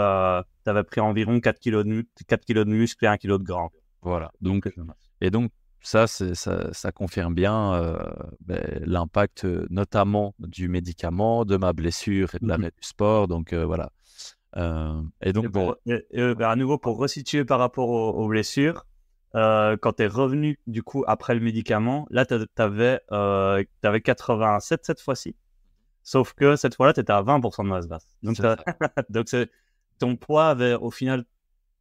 environ 4 kilos de muscle et 1 kg de gras. voilà. Donc, ça confirme bien l'impact notamment du médicament, de ma blessure et de l'arrêt du sport. Donc voilà. Et donc, à nouveau, pour resituer par rapport aux blessures, quand tu es revenu du coup après le médicament, là tu avais 87 cette fois-ci. Sauf que cette fois-là, tu étais à 20% de masse grasse. Donc, ton poids avait au final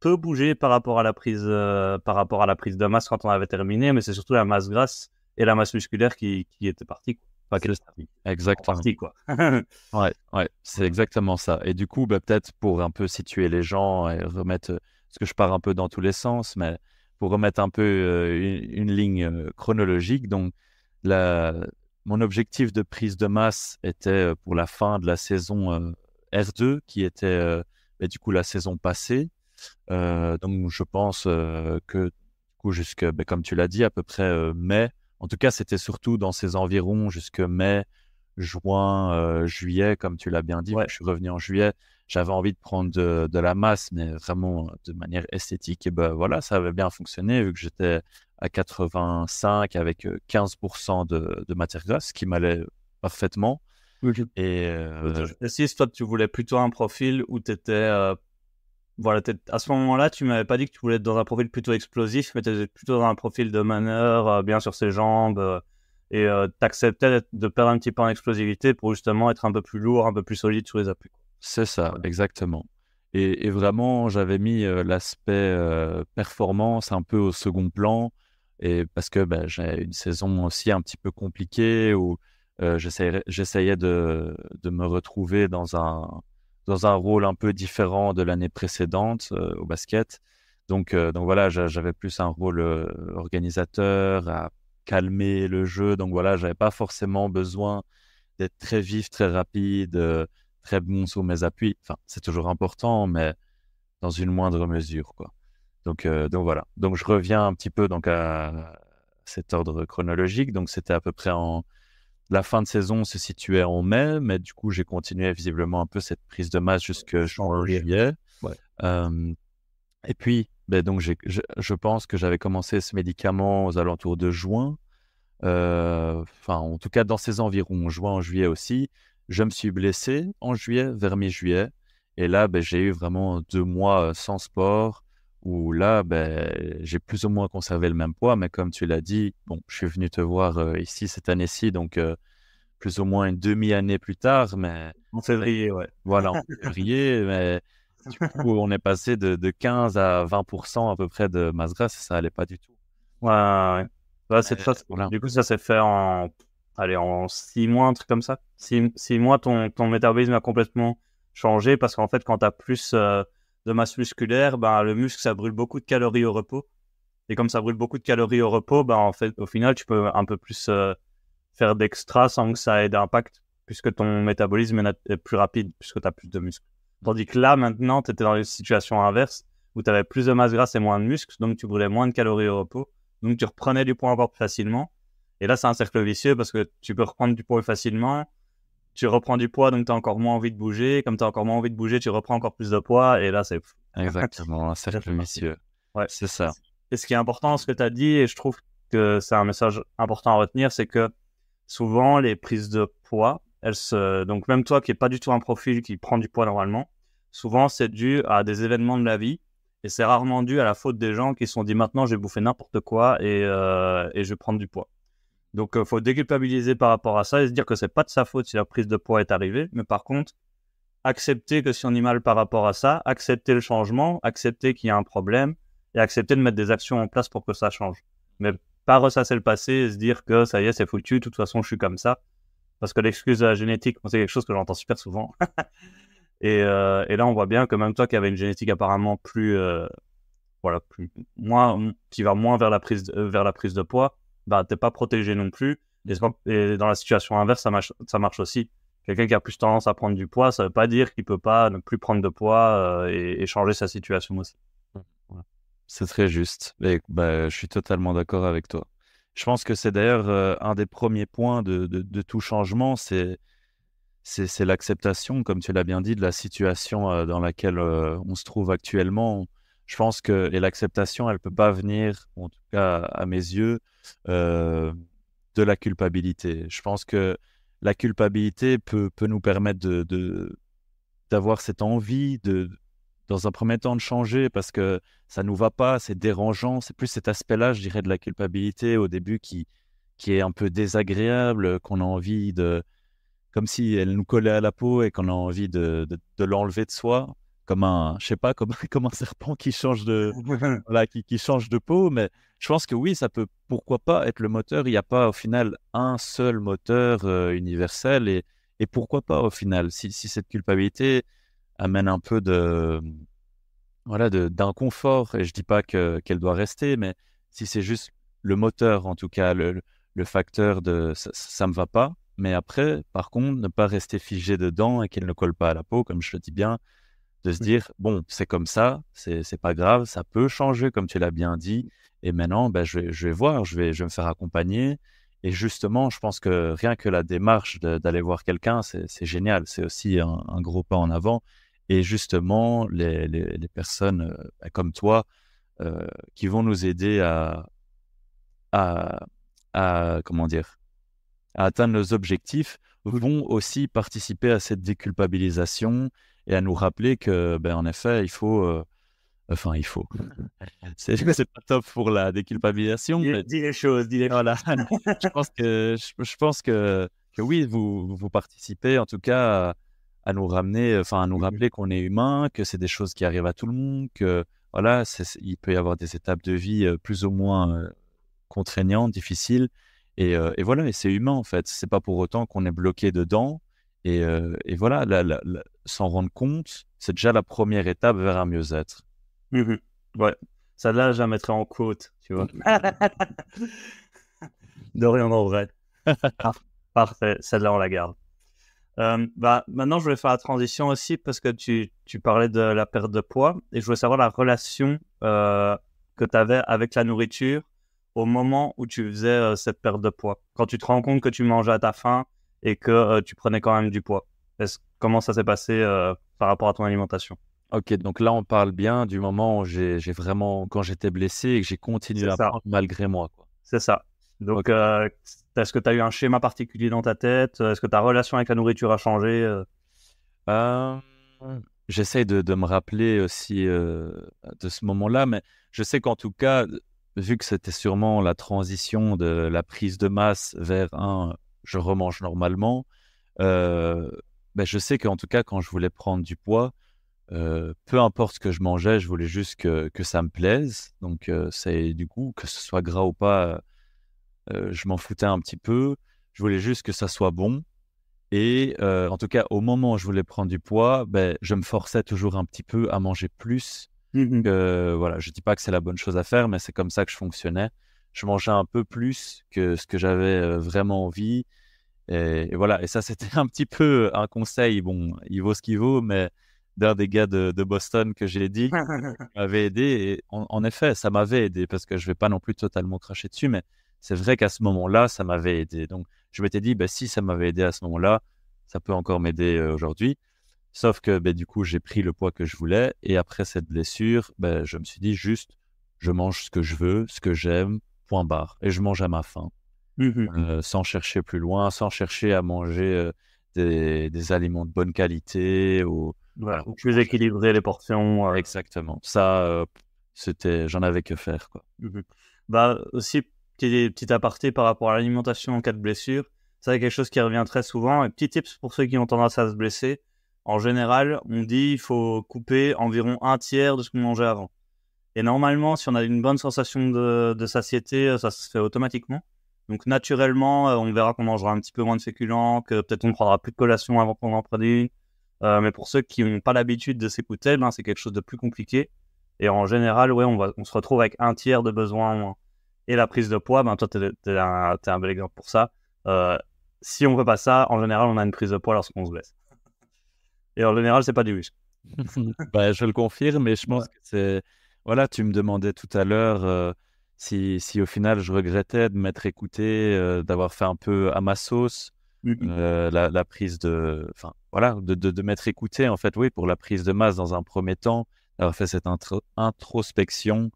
peu bougé par rapport à la prise de masse quand on avait terminé, mais c'est surtout la masse grasse et la masse musculaire qui étaient parties. Enfin, exactement. Partie, quoi. ouais, c'est exactement ça. Et du coup, peut-être pour un peu situer les gens et remettre, parce que je pars un peu dans tous les sens, mais pour remettre un peu une ligne chronologique, donc mon objectif de prise de masse était pour la fin de la saison R2, qui était du coup la saison passée. Donc je pense que du coup jusque, comme tu l'as dit, à peu près mai. En tout cas, c'était surtout dans ces environs jusque mai, juin, juillet, comme tu l'as bien dit. Ouais. Je suis revenu en juillet. J'avais envie de prendre de la masse, mais vraiment de manière esthétique. Et voilà, ça avait bien fonctionné vu que j'étais à 85 avec 15% de matière grasse, ce qui m'allait parfaitement. Et si toi, tu voulais plutôt un profil où tu étais... voilà, à ce moment-là, tu m'avais pas dit que tu voulais être dans un profil plutôt explosif, mais tu étais plutôt dans un profil de meneur, bien sur ses jambes, et tu acceptais de perdre un petit peu en explosivité pour justement être un peu plus lourd, un peu plus solide sur les appuis. C'est ça, exactement. Et vraiment, j'avais mis l'aspect performance un peu au second plan, et parce que j'ai une saison aussi un petit peu compliquée où j'essayais de me retrouver dans un rôle un peu différent de l'année précédente au basket. Donc voilà, j'avais plus un rôle organisateur, à calmer le jeu. Donc voilà, j'avais pas forcément besoin d'être très vif, très rapide, très bon sur mes appuis. Enfin, c'est toujours important, mais dans une moindre mesure, quoi. Donc voilà. Donc je reviens un petit peu donc à cet ordre chronologique. Donc c'était à peu près la fin de saison se situait en mai, mais du coup j'ai continué visiblement un peu cette prise de masse jusque juillet. Ouais. Et puis donc je pense que j'avais commencé ce médicament aux alentours de juin. Enfin, en tout cas dans ces environs, juin, juillet aussi. Je me suis blessé en juillet, vers mi-juillet. Et là, j'ai eu vraiment 2 mois sans sport où là, j'ai plus ou moins conservé le même poids. Mais comme tu l'as dit, bon, je suis venu te voir ici cette année-ci, donc plus ou moins une demi-année plus tard. Mais en février, ouais. Voilà, en février. Mais du coup, on est passé de 15 à 20% à peu près de masse grasse. Ça allait pas du tout. Ouais. Voilà. Du coup, ça s'est fait en 6 mois, un truc comme ça. 6 mois, ton métabolisme a complètement changé parce qu'en fait, quand tu as plus de masse musculaire, le muscle, ça brûle beaucoup de calories au repos. Et comme ça brûle beaucoup de calories au repos, en fait, au final, tu peux un peu plus faire d'extra sans que ça ait d'impact puisque ton métabolisme est plus rapide, puisque tu as plus de muscles. Tandis que là, maintenant, tu étais dans une situation inverse où tu avais plus de masse grasse et moins de muscles, donc tu brûlais moins de calories au repos. Donc, tu reprenais du poids encore plus facilement. Et là, c'est un cercle vicieux parce que tu peux reprendre du poids facilement. Tu reprends du poids, donc tu as encore moins envie de bouger. Comme tu as encore moins envie de bouger, tu reprends encore plus de poids. Et là, c'est... Exactement, un cercle vicieux. Ouais, c'est ça. Et ce qui est important, ce que tu as dit, et je trouve que c'est un message important à retenir, c'est que souvent, les prises de poids, donc même toi qui n'es pas du tout un profil qui prend du poids normalement, souvent, c'est dû à des événements de la vie. Et c'est rarement dû à la faute des gens qui se sont dit maintenant je vais bouffer n'importe quoi et je vais prendre du poids. Donc faut déculpabiliser par rapport à ça et se dire que c'est pas de sa faute si la prise de poids est arrivée, mais par contre accepter que si on est mal par rapport à ça, accepter le changement, accepter qu'il y a un problème et accepter de mettre des actions en place pour que ça change. Mais pas ressasser le passé et se dire que ça y est c'est foutu, de toute façon je suis comme ça. Parce que l'excuse de la génétique, c'est quelque chose que j'entends super souvent. Et là, on voit bien que même toi qui avais une génétique apparemment qui va moins vers la prise de poids, t'es pas protégé non plus. Et dans la situation inverse, ça marche aussi. Quelqu'un qui a plus tendance à prendre du poids, ça veut pas dire qu'il peut pas ne plus prendre de poids et changer sa situation aussi. C'est très juste. Et, je suis totalement d'accord avec toi. Je pense que c'est d'ailleurs un des premiers points de tout changement, c'est l'acceptation, comme tu l'as bien dit, de la situation dans laquelle on se trouve actuellement. je pense que et l'acceptation, elle peut pas venir, en tout cas à mes yeux, euh, de la culpabilité. Je pense que la culpabilité peut nous permettre d'avoir cette envie dans un premier temps de changer parce que ça nous va pas, c'est dérangeant. C'est plus cet aspect-là, je dirais, de la culpabilité au début qui est un peu désagréable, qu'on a envie comme si elle nous collait à la peau et qu'on a envie de l'enlever de soi, comme je sais pas, comme, comme un serpent qui change voilà, qui change de peau. Mais je pense que oui, ça peut, pourquoi pas être le moteur. Il n'y a pas au final un seul moteur universel et pourquoi pas au final, si cette culpabilité amène un peu voilà, d'inconfort, et je dis pas qu'elle doit rester, mais si c'est juste le moteur, en tout cas, le facteur de ça me va pas. Mais après, par contre, ne pas rester figé dedans et qu'elle ne colle pas à la peau, comme je le dis bien, de se dire, bon, c'est comme ça, c'est pas grave, ça peut changer, comme tu l'as bien dit. Et maintenant, ben, je vais voir, je vais me faire accompagner. Et justement, je pense que rien que la démarche d'aller voir quelqu'un, c'est génial. C'est aussi un gros pas en avant. Et justement, les personnes comme toi qui vont nous aider à, comment dire, à atteindre nos objectifs vont aussi participer à cette déculpabilisation et à nous rappeler que, ben, en effet, il faut. C'est pas top pour la déculpabilisation. Dis les choses, dis les choses. Voilà. Je pense que oui, vous participez en tout cas à nous ramener, enfin, à nous rappeler qu'on est humain, que c'est des choses qui arrivent à tout le monde, que voilà, il peut y avoir des étapes de vie plus ou moins contraignantes, difficiles. Et voilà, et c'est humain en fait. C'est pas pour autant qu'on est bloqué dedans. Et voilà, s'en rendre compte, c'est déjà la première étape vers un mieux-être. Ouais, celle-là, je la mettrai en quote, tu vois. De rien en vrai. Parfait, celle-là, on la garde. Maintenant, je voulais faire la transition aussi parce que tu parlais de la perte de poids et je voulais savoir la relation que tu avais avec la nourriture au moment où tu faisais cette perte de poids. Quand tu te rends compte que tu mangeais à ta faim et que tu prenais quand même du poids. Comment ça s'est passé par rapport à ton alimentation? Ok, donc là, on parle bien du moment où j'ai vraiment, quand j'étais blessé et que j'ai continué à prendre malgré moi, quoi. C'est ça. Donc, okay. Est-ce que tu as eu un schéma particulier dans ta tête? Est-ce que ta relation avec la nourriture a changé? J'essaie de me rappeler aussi de ce moment-là, mais je sais qu'en tout cas, vu que c'était sûrement la transition de la prise de masse vers je remange normalement, ben je sais qu'en tout cas, quand je voulais prendre du poids, peu importe ce que je mangeais, je voulais juste que ça me plaise. Donc, c'est du coup, que ce soit gras ou pas, je m'en foutais un petit peu. Je voulais juste que ça soit bon. Et en tout cas, au moment où je voulais prendre du poids, ben, je me forçais toujours un petit peu à manger plus. Voilà, je dis pas que c'est la bonne chose à faire, mais c'est comme ça que je fonctionnais. Je mangeais un peu plus que ce que j'avais vraiment envie. Et voilà, et ça, c'était un petit peu un conseil. Bon, il vaut ce qu'il vaut, mais d'un des gars de Boston que j'ai dit, m'avait aidé. Et en effet, ça m'avait aidé parce que je vais pas non plus totalement cracher dessus, mais c'est vrai qu'à ce moment-là, ça m'avait aidé. Donc, je m'étais dit, bah, si ça m'avait aidé à ce moment-là, ça peut encore m'aider aujourd'hui. Sauf que bah, du coup, j'ai pris le poids que je voulais. Et après cette blessure, bah, je me suis dit juste, je mange ce que je veux, ce que j'aime, point barre. Et je mange à ma faim. Sans chercher plus loin, sans chercher à manger des aliments de bonne qualité. Voilà, plus équilibrer les portions. Exactement. Ça, j'en avais que faire, quoi. Aussi, petit aparté par rapport à l'alimentation en cas de blessure, c'est quelque chose qui revient très souvent. Et petit tips pour ceux qui ont tendance à se blesser. En général, on dit qu'il faut couper environ un tiers de ce qu'on mangeait avant. Et normalement, si on a une bonne sensation de satiété, ça se fait automatiquement. Donc naturellement, on verra qu'on mangera un petit peu moins de féculents, que peut-être on ne prendra plus de collation avant qu'on en prenne une. Mais pour ceux qui n'ont pas l'habitude de s'écouter, c'est quelque chose de plus compliqué. Et en général, ouais, on se retrouve avec un tiers de besoin en moins. Et la prise de poids, toi, t'es un bel exemple pour ça. Si on ne fait pas ça, en général, on a une prise de poids lorsqu'on se blesse. Et en général, c'est pas du risque. Je le confirme, mais je pense que c'est... Voilà, tu me demandais tout à l'heure si au final je regrettais de m'être écouté, d'avoir fait un peu à ma sauce la prise de... Enfin, voilà, de m'être écouté, en fait, oui, pour la prise de masse dans un premier temps, avoir fait cette introspection,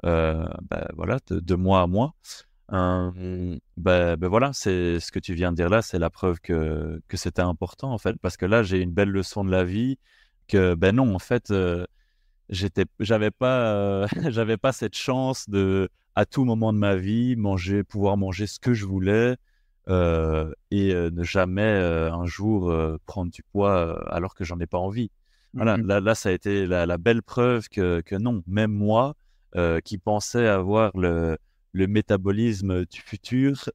voilà, de moi à moi. Voilà, c'est ce que tu viens de dire là, c'est la preuve que c'était important en fait, parce que là, j'ai une belle leçon de la vie que, non, en fait, j'avais pas, j'avais pas cette chance de, à tout moment de ma vie, pouvoir manger ce que je voulais, ne jamais, un jour, prendre du poids, alors que j'en ai pas envie. Voilà, Mhm. là, ça a été la belle preuve que non, même moi, qui pensais avoir le métabolisme du futur,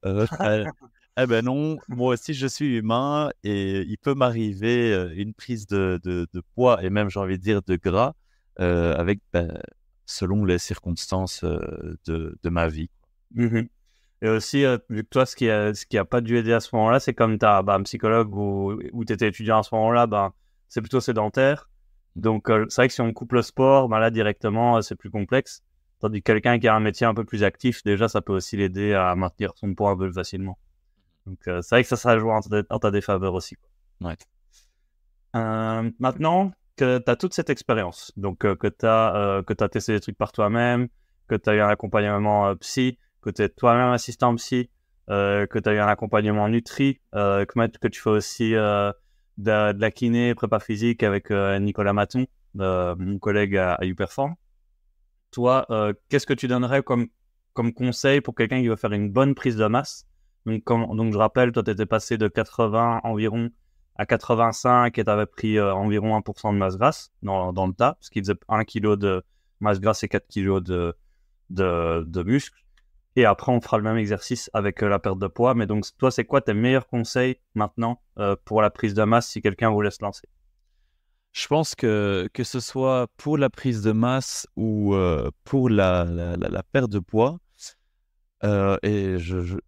eh ben non, moi aussi je suis humain et il peut m'arriver, une prise de poids et même j'ai envie de dire de gras, avec, selon les circonstances, de ma vie. Mhm. Et aussi, vu que toi, ce qui a pas dû aider à ce moment-là, c'est comme tu as un psychologue ou tu étais étudiant à ce moment-là, c'est plutôt sédentaire. Donc, c'est vrai que si on coupe le sport, là, directement, c'est plus complexe. Tandis que quelqu'un qui a un métier un peu plus actif, déjà, ça peut aussi l'aider à maintenir son poids un peu plus facilement. Donc, c'est vrai que ça joue en ta défaveur aussi, quoi. Ouais. Maintenant que tu as toute cette expérience, donc que tu as testé des trucs par toi-même, que tu as eu un accompagnement psy, que tu es toi-même assistant psy, que tu as eu un accompagnement nutri, que tu fais aussi de la kiné, prépa physique avec Nicolas Maton, mon collègue à YouPerform. Toi, qu'est-ce que tu donnerais comme conseil pour quelqu'un qui veut faire une bonne prise de masse? Donc je rappelle, toi, tu étais passé de 80 environ à 85 et tu avais pris environ 1% de masse grasse dans le tas, ce qui faisait 1 kg de masse grasse et 4 kg de muscle. Et après, on fera le même exercice avec la perte de poids. Mais donc, toi, c'est quoi tes meilleurs conseils maintenant pour la prise de masse si quelqu'un voulait se lancer? Je pense que ce soit pour la prise de masse ou, pour la perte de poids, et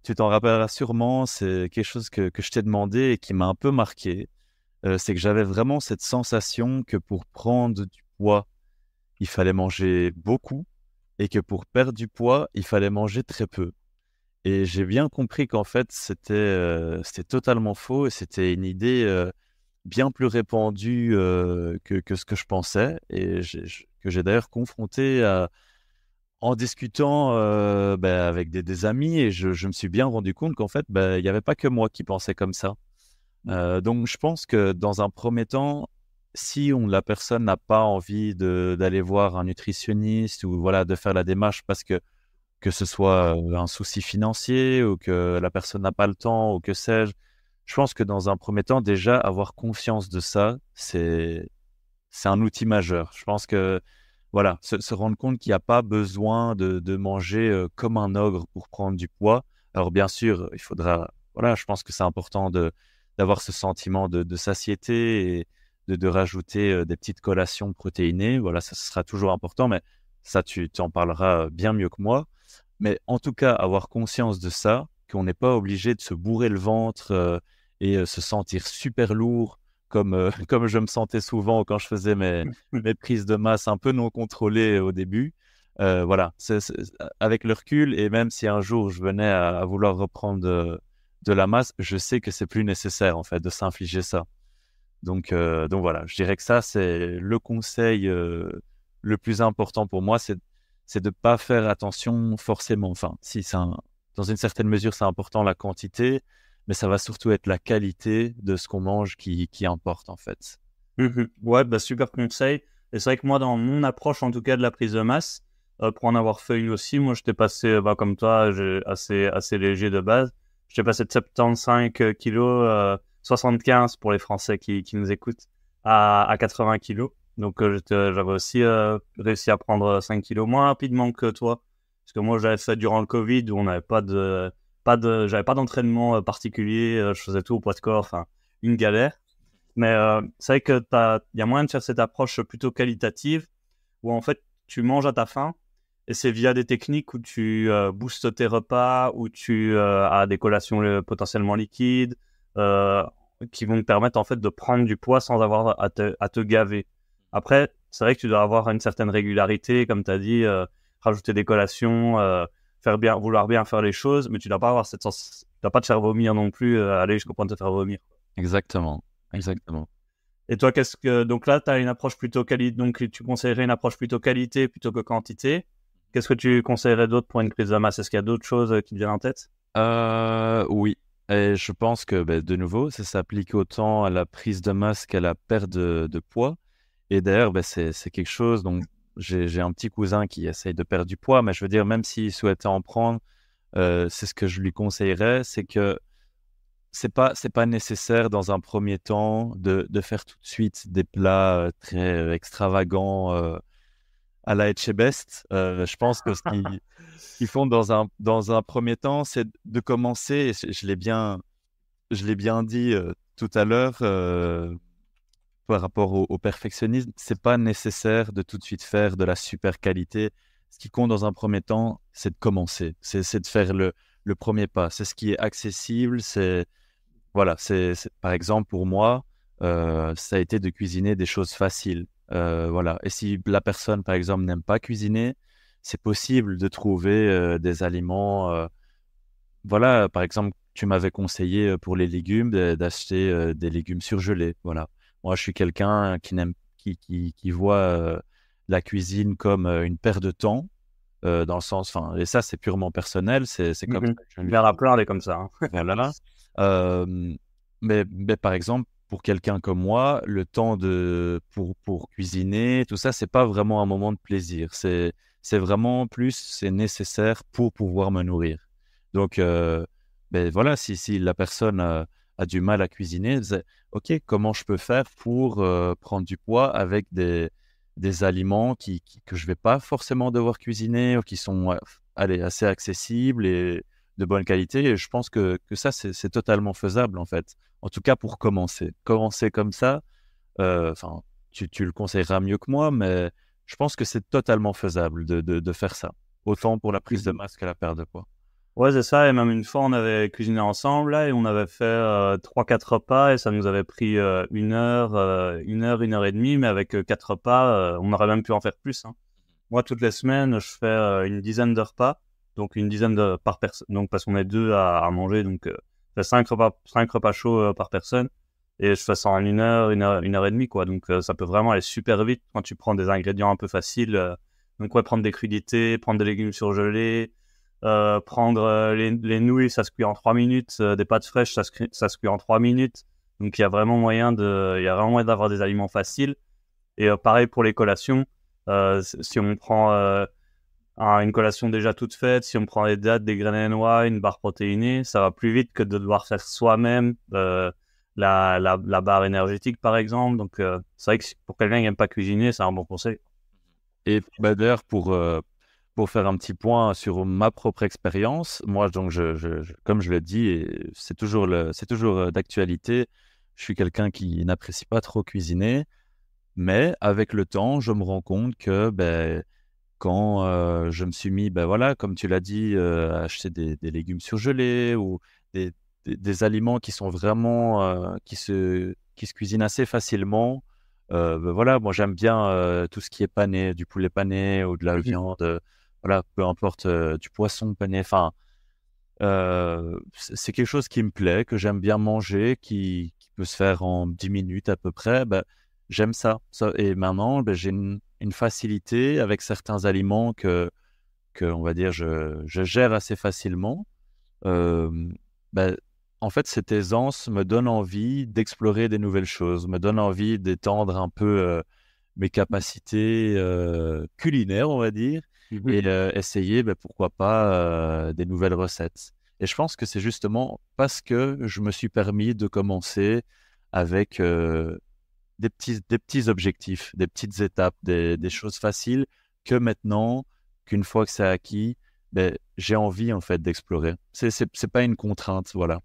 tu t'en rappelleras sûrement, c'est quelque chose que je t'ai demandé et qui m'a un peu marqué, c'est que j'avais vraiment cette sensation que pour prendre du poids, il fallait manger beaucoup et que pour perdre du poids, il fallait manger très peu. Et j'ai bien compris qu'en fait, c'était totalement faux et c'était une idée, bien plus répandue, que ce que je pensais et que j'ai d'ailleurs confronté en discutant, avec des amis et je me suis bien rendu compte qu'en fait, il y avait pas que moi qui pensais comme ça. Donc je pense que dans un premier temps, si la personne n'a pas envie d'aller voir un nutritionniste ou voilà, de faire la démarche parce que ce soit, un souci financier ou que la personne n'a pas le temps ou que sais-je. Je pense que dans un premier temps, déjà, avoir conscience de ça, c'est un outil majeur. Je pense que, voilà, se rendre compte qu'il n'y a pas besoin de manger, comme un ogre pour prendre du poids. Alors bien sûr, il faudra voilà, je pense que c'est important d'avoir ce sentiment de satiété et de rajouter, des petites collations protéinées. Voilà, ça, ce sera toujours important, mais ça, tu en parleras, bien mieux que moi. Mais en tout cas, avoir conscience de ça, qu'on n'est pas obligé de se bourrer le ventre, se sentir super lourd comme, comme je me sentais souvent quand je faisais mes prises de masse un peu non contrôlées au début. Voilà, avec le recul et même si un jour je venais à vouloir reprendre de la masse, je sais que c'est plus nécessaire en fait de s'infliger ça. Donc voilà, je dirais que ça, c'est le conseil, le plus important pour moi, c'est de pas faire attention forcément. Enfin, si dans une certaine mesure, c'est important la quantité, mais ça va surtout être la qualité de ce qu'on mange qui importe en fait. Ouais, super conseil. Et c'est vrai que moi, dans mon approche, en tout cas, de la prise de masse, pour en avoir fait une aussi, moi, j'étais passé, comme toi, assez léger de base. J'étais passé de 75 kilos, 75 pour les Français qui nous écoutent, à 80 kilos. Donc, j'avais aussi réussi à prendre 5 kilos moins rapidement que toi. Parce que moi, j'avais fait durant le Covid où on n'avait j'avais pas d'entraînement particulier. Je faisais tout au poids de corps, enfin, une galère. Mais c'est vrai que il y a moyen de faire cette approche plutôt qualitative où en fait tu manges à ta faim et c'est via des techniques où tu boostes tes repas, où tu as des collations potentiellement liquides euh, qui vont te permettre en fait de prendre du poids sans avoir à te gaver. Après, c'est vrai que tu dois avoir une certaine régularité, comme tu as dit, rajouter des collations, vouloir bien faire les choses, mais tu dois pas avoir tu dois pas te faire vomir non plus, aller jusqu'au point de te faire vomir. Exactement, exactement. Et toi, donc là, tu as une approche plutôt qualité, donc tu conseillerais une approche plutôt qualité plutôt que quantité. Qu'est-ce que tu conseillerais d'autre pour une prise de masse? Est-ce qu'il y a d'autres choses qui te viennent en tête? Oui, et je pense que de nouveau, ça s'applique autant à la prise de masse qu'à la perte de poids. Et d'ailleurs, c'est quelque chose, donc j'ai un petit cousin qui essaye de perdre du poids, mais je veux dire, même s'il souhaitait en prendre, c'est ce que je lui conseillerais, c'est que c'est pas nécessaire dans un premier temps de faire tout de suite des plats très extravagants à la Etchebest. Je pense que ce qu'ils font dans un premier temps, c'est de commencer, et je l'ai bien dit tout à l'heure, par rapport au perfectionnisme, c'est pas nécessaire de tout de suite faire de la super qualité. Ce qui compte dans un premier temps, c'est de commencer, c'est de faire le premier pas. C'est ce qui est accessible, voilà, par exemple, pour moi, ça a été de cuisiner des choses faciles. Voilà. Et si la personne, par exemple, n'aime pas cuisiner, c'est possible de trouver des aliments. Voilà, par exemple, tu m'avais conseillé pour les légumes d'acheter des légumes surgelés. Voilà. Moi, je suis quelqu'un qui voit la cuisine comme une perte de temps, dans le sens, enfin, et ça, c'est purement personnel. C'est comme ça que je Il le y en a vis. plein des comme ça, hein. Voilà. Euh, mais par exemple, pour quelqu'un comme moi, le temps pour cuisiner, tout ça, c'est pas vraiment un moment de plaisir. C'est vraiment plus, c'est nécessaire pour pouvoir me nourrir. Donc, voilà, si la personne a du mal à cuisiner, c'est, OK, comment je peux faire pour prendre du poids avec des aliments que je vais pas forcément devoir cuisiner ou qui sont allez, assez accessibles et de bonne qualité. Et je pense que ça, c'est totalement faisable, en fait. En tout cas, pour commencer. Commencer comme ça, enfin, tu le conseilleras mieux que moi, mais je pense que c'est totalement faisable de faire ça. Autant pour la prise de masse que la perte de poids. Ouais, c'est ça. Et même une fois, on avait cuisiné ensemble là, et on avait fait 3-4 repas et ça nous avait pris 1 heure, 1 heure et demie, mais avec 4 repas, on aurait même pu en faire plus, hein. Moi, toutes les semaines, je fais une dizaine de repas, donc une dizaine de par personne, donc parce qu'on est deux à manger, donc je fais 5 repas chauds par personne, et je fais ça en 1 heure, 1 heure et demie, quoi. Donc ça peut vraiment aller super vite quand tu prends des ingrédients un peu faciles. Donc ouais, prendre des crudités, prendre des légumes surgelés, prendre les nouilles, ça se cuit en 3 minutes, des pâtes fraîches, ça se cuit en 3 minutes. Donc il y a vraiment moyen d'avoir des aliments faciles. Et pareil pour les collations. Si on prend une collation déjà toute faite, si on prend des dattes, des graines de noix, une barre protéinée, ça va plus vite que de devoir faire soi-même la barre énergétique, par exemple. Donc, c'est vrai que pour quelqu'un qui n'aime pas cuisiner, c'est un bon conseil. Et d'ailleurs, pour faire un petit point sur ma propre expérience, moi, donc, comme je l'ai dit, et c'est toujours d'actualité, je suis quelqu'un qui n'apprécie pas trop cuisiner, mais avec le temps, je me rends compte que quand je me suis mis, voilà, comme tu l'as dit, à acheter des légumes surgelés ou des, des aliments qui sont vraiment, qui se cuisinent assez facilement. Voilà, moi j'aime bien tout ce qui est pané, du poulet pané ou de la Mhm. viande, voilà, peu importe, du poisson pané. Enfin, c'est quelque chose qui me plaît, que j'aime bien manger, qui peut se faire en 10 minutes à peu près. J'aime ça. Et maintenant, j'ai une facilité avec certains aliments on va dire, je gère assez facilement. Euh, ben, En fait, cette aisance me donne envie d'explorer des nouvelles choses, me donne envie d'étendre un peu mes capacités culinaires, on va dire, Mhm. et essayer, pourquoi pas, des nouvelles recettes. Et je pense que c'est justement parce que je me suis permis de commencer avec des petits objectifs, des petites étapes, des choses faciles que maintenant, qu'une fois que c'est acquis, j'ai envie en fait d'explorer. C'est pas une contrainte, voilà.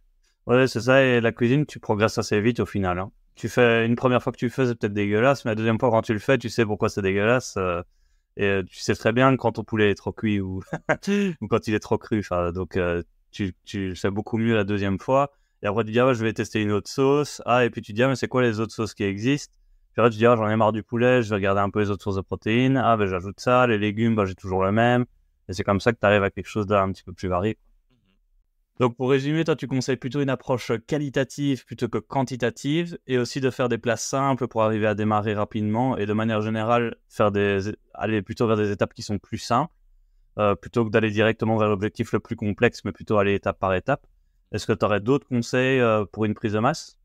Ouais, c'est ça. Et la cuisine, tu progresses assez vite au final, hein. Tu fais une première fois que tu le fais, c'est peut-être dégueulasse, mais la deuxième fois quand tu le fais, tu sais pourquoi c'est dégueulasse. Et tu sais très bien quand ton poulet est trop cuit ou, ou quand il est trop cru. Enfin, donc, tu le fais beaucoup mieux la deuxième fois. Et après, tu dis, ah, ouais, je vais tester une autre sauce. Ah, et puis tu dis, ah, mais c'est quoi les autres sauces qui existent? Puis après, tu dis, ah, j'en ai marre du poulet, je vais regarder un peu les autres sources de protéines. Ah, ben, j'ajoute ça. Les légumes, j'ai toujours le même. Et c'est comme ça que tu arrives à quelque chose d'un petit peu plus varié. Donc pour résumer, toi tu conseilles plutôt une approche qualitative plutôt que quantitative et aussi de faire des places simples pour arriver à démarrer rapidement et de manière générale aller plutôt vers des étapes qui sont plus simples plutôt que d'aller directement vers l'objectif le plus complexe mais plutôt aller étape par étape. Est-ce que tu aurais d'autres conseils pour une prise de masse?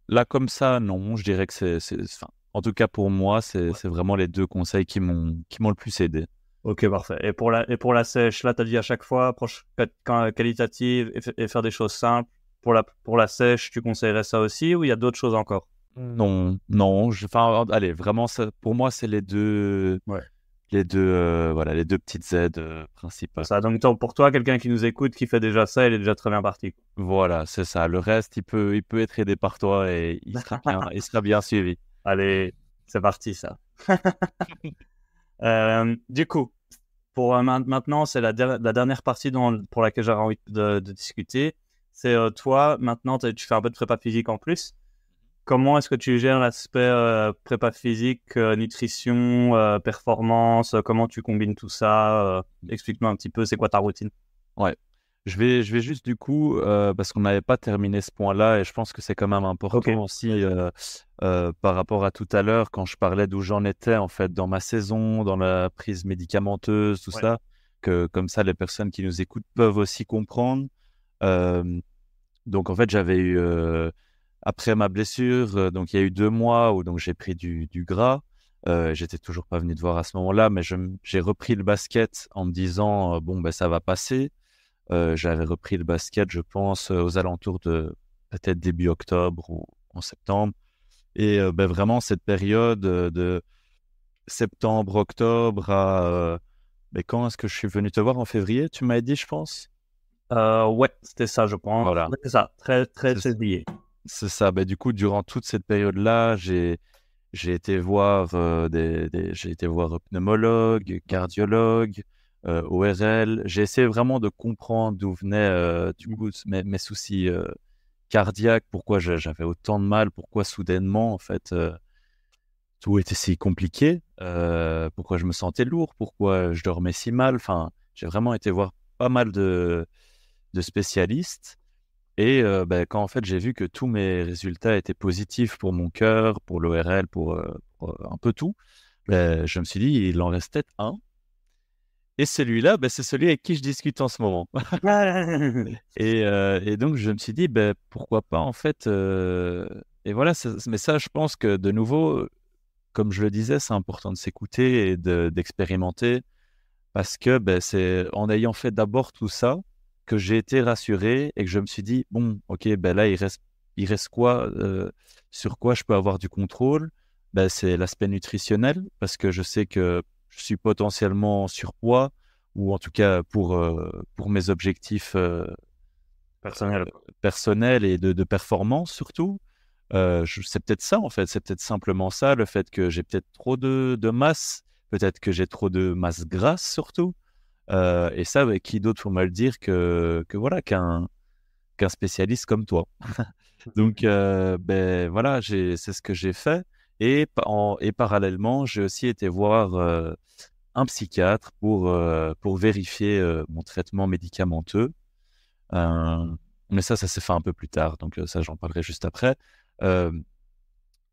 Là, comme ça, non. Je dirais que enfin, en tout cas pour moi, c'est vraiment les deux conseils qui m'ont le plus aidé. Ok, parfait. Et pour la sèche, là, tu as dit à chaque fois, approche qualitative et faire des choses simples. Pour la sèche, tu conseillerais ça aussi ou il y a d'autres choses encore? Non, non. Enfin, allez, vraiment, pour moi, c'est les deux, Ouais. voilà, les deux petites aides principales. Ça, donc pour toi, quelqu'un qui nous écoute, qui fait déjà ça, il est déjà très bien parti. Voilà, c'est ça. Le reste, il peut être aidé par toi et il sera bien suivi. Allez, c'est parti ça. Du coup, pour maintenant, c'est la dernière partie pour laquelle j'aurais envie de discuter. C'est toi, maintenant, tu fais un peu de prépa physique en plus. Comment est-ce que tu gères l'aspect prépa physique, nutrition, performance, comment tu combines tout ça explique-moi un petit peu, c'est quoi ta routine? Ouais. Je vais juste du coup, parce qu'on n'avait pas terminé ce point-là, et je pense que c'est quand même important aussi par rapport à tout à l'heure, quand je parlais d'où j'en étais en fait dans ma saison, dans la prise médicamenteuse, tout ça, que comme ça les personnes qui nous écoutent peuvent aussi comprendre. Donc en fait, j'avais eu, après ma blessure, donc il y a eu 2 mois où donc j'ai pris du gras. J'étais toujours pas venu te voir à ce moment-là, mais j'ai repris le basket en me disant, bon, ben, ça va passer. J'avais repris le basket, je pense, aux alentours de peut-être début octobre ou en septembre. Et ben, vraiment, cette période de septembre, octobre mais quand est-ce que je suis venu te voir? En février, tu m'avais dit, je pense? Ouais, c'était ça, je pense. Voilà, Ouais, c'est ça, très, très c'est février. c'est ça. Ben, du coup, durant toute cette période-là, j'ai été voir j'ai été voir pneumologue, cardiologue, ORL. J'ai essayé vraiment de comprendre d'où venaient du coup mes soucis cardiaques, pourquoi j'avais autant de mal, pourquoi soudainement en fait tout était si compliqué, pourquoi je me sentais lourd, pourquoi je dormais si mal. Enfin, j'ai vraiment été voir pas mal de spécialistes. Et ben, quand en fait j'ai vu que tous mes résultats étaient positifs pour mon cœur, pour l'ORL, pour un peu tout, je me suis dit, il en reste peut-être un. Et celui-là, ben, c'est celui avec qui je discute en ce moment. Et donc je me suis dit, ben, pourquoi pas en fait. Et voilà, mais ça, je pense que de nouveau, comme je le disais, c'est important de s'écouter et d'expérimenter. Parce que ben, c'est en ayant fait d'abord tout ça que j'ai été rassuré et que je me suis dit, bon, ok, ben là, il reste quoi, sur quoi je peux avoir du contrôle? Ben, c'est l'aspect nutritionnel, parce que je sais que je suis potentiellement en surpoids, ou en tout cas pour mes objectifs Personnel. personnels et de performance surtout. C'est peut-être ça, en fait. C'est peut-être simplement ça, le fait que j'ai peut-être trop de masse, peut-être que j'ai trop de masse grasse surtout. Et ça, bah, qui d'autre pour me le dire que voilà, qu'un spécialiste comme toi. Donc, ben voilà, c'est ce que j'ai fait. Et parallèlement, j'ai aussi été voir un psychiatre pour vérifier mon traitement médicamenteux. Mais ça s'est fait un peu plus tard. Donc, ça, j'en parlerai juste après. Euh,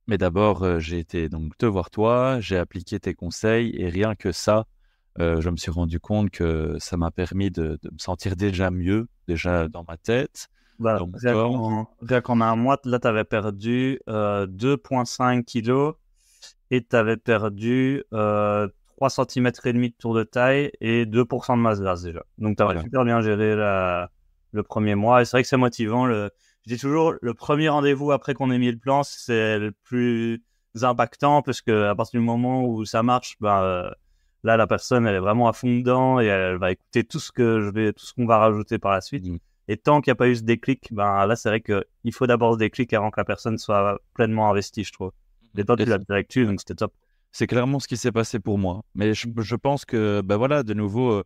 mais d'abord, j'ai été donc te voir toi, j'ai appliqué tes conseils et rien que ça, je me suis rendu compte que ça m'a permis de me sentir déjà mieux, déjà dans ma tête, Voilà. dans mon corps. Rien qu'en un mois, là, tu avais perdu 2,5 kilos et tu avais perdu 3 cm et demi de tour de taille et 2% de masse grasse déjà. Donc, tu as Voilà. super bien géré le premier mois. Et c'est vrai que c'est motivant. Je dis toujours, le premier rendez-vous après qu'on ait mis le plan, c'est le plus impactant parce que à partir du moment où ça marche, là, la personne, elle est vraiment à fond dedans et elle va écouter tout ce qu'on va rajouter par la suite. Et tant qu'il n'y a pas eu ce déclic, là, c'est vrai qu'il faut d'abord ce déclic avant que la personne soit pleinement investie, je trouve. Et toi, tu l'as direct eu, donc c'était top. C'est clairement ce qui s'est passé pour moi. Mais je pense que, ben voilà, de nouveau,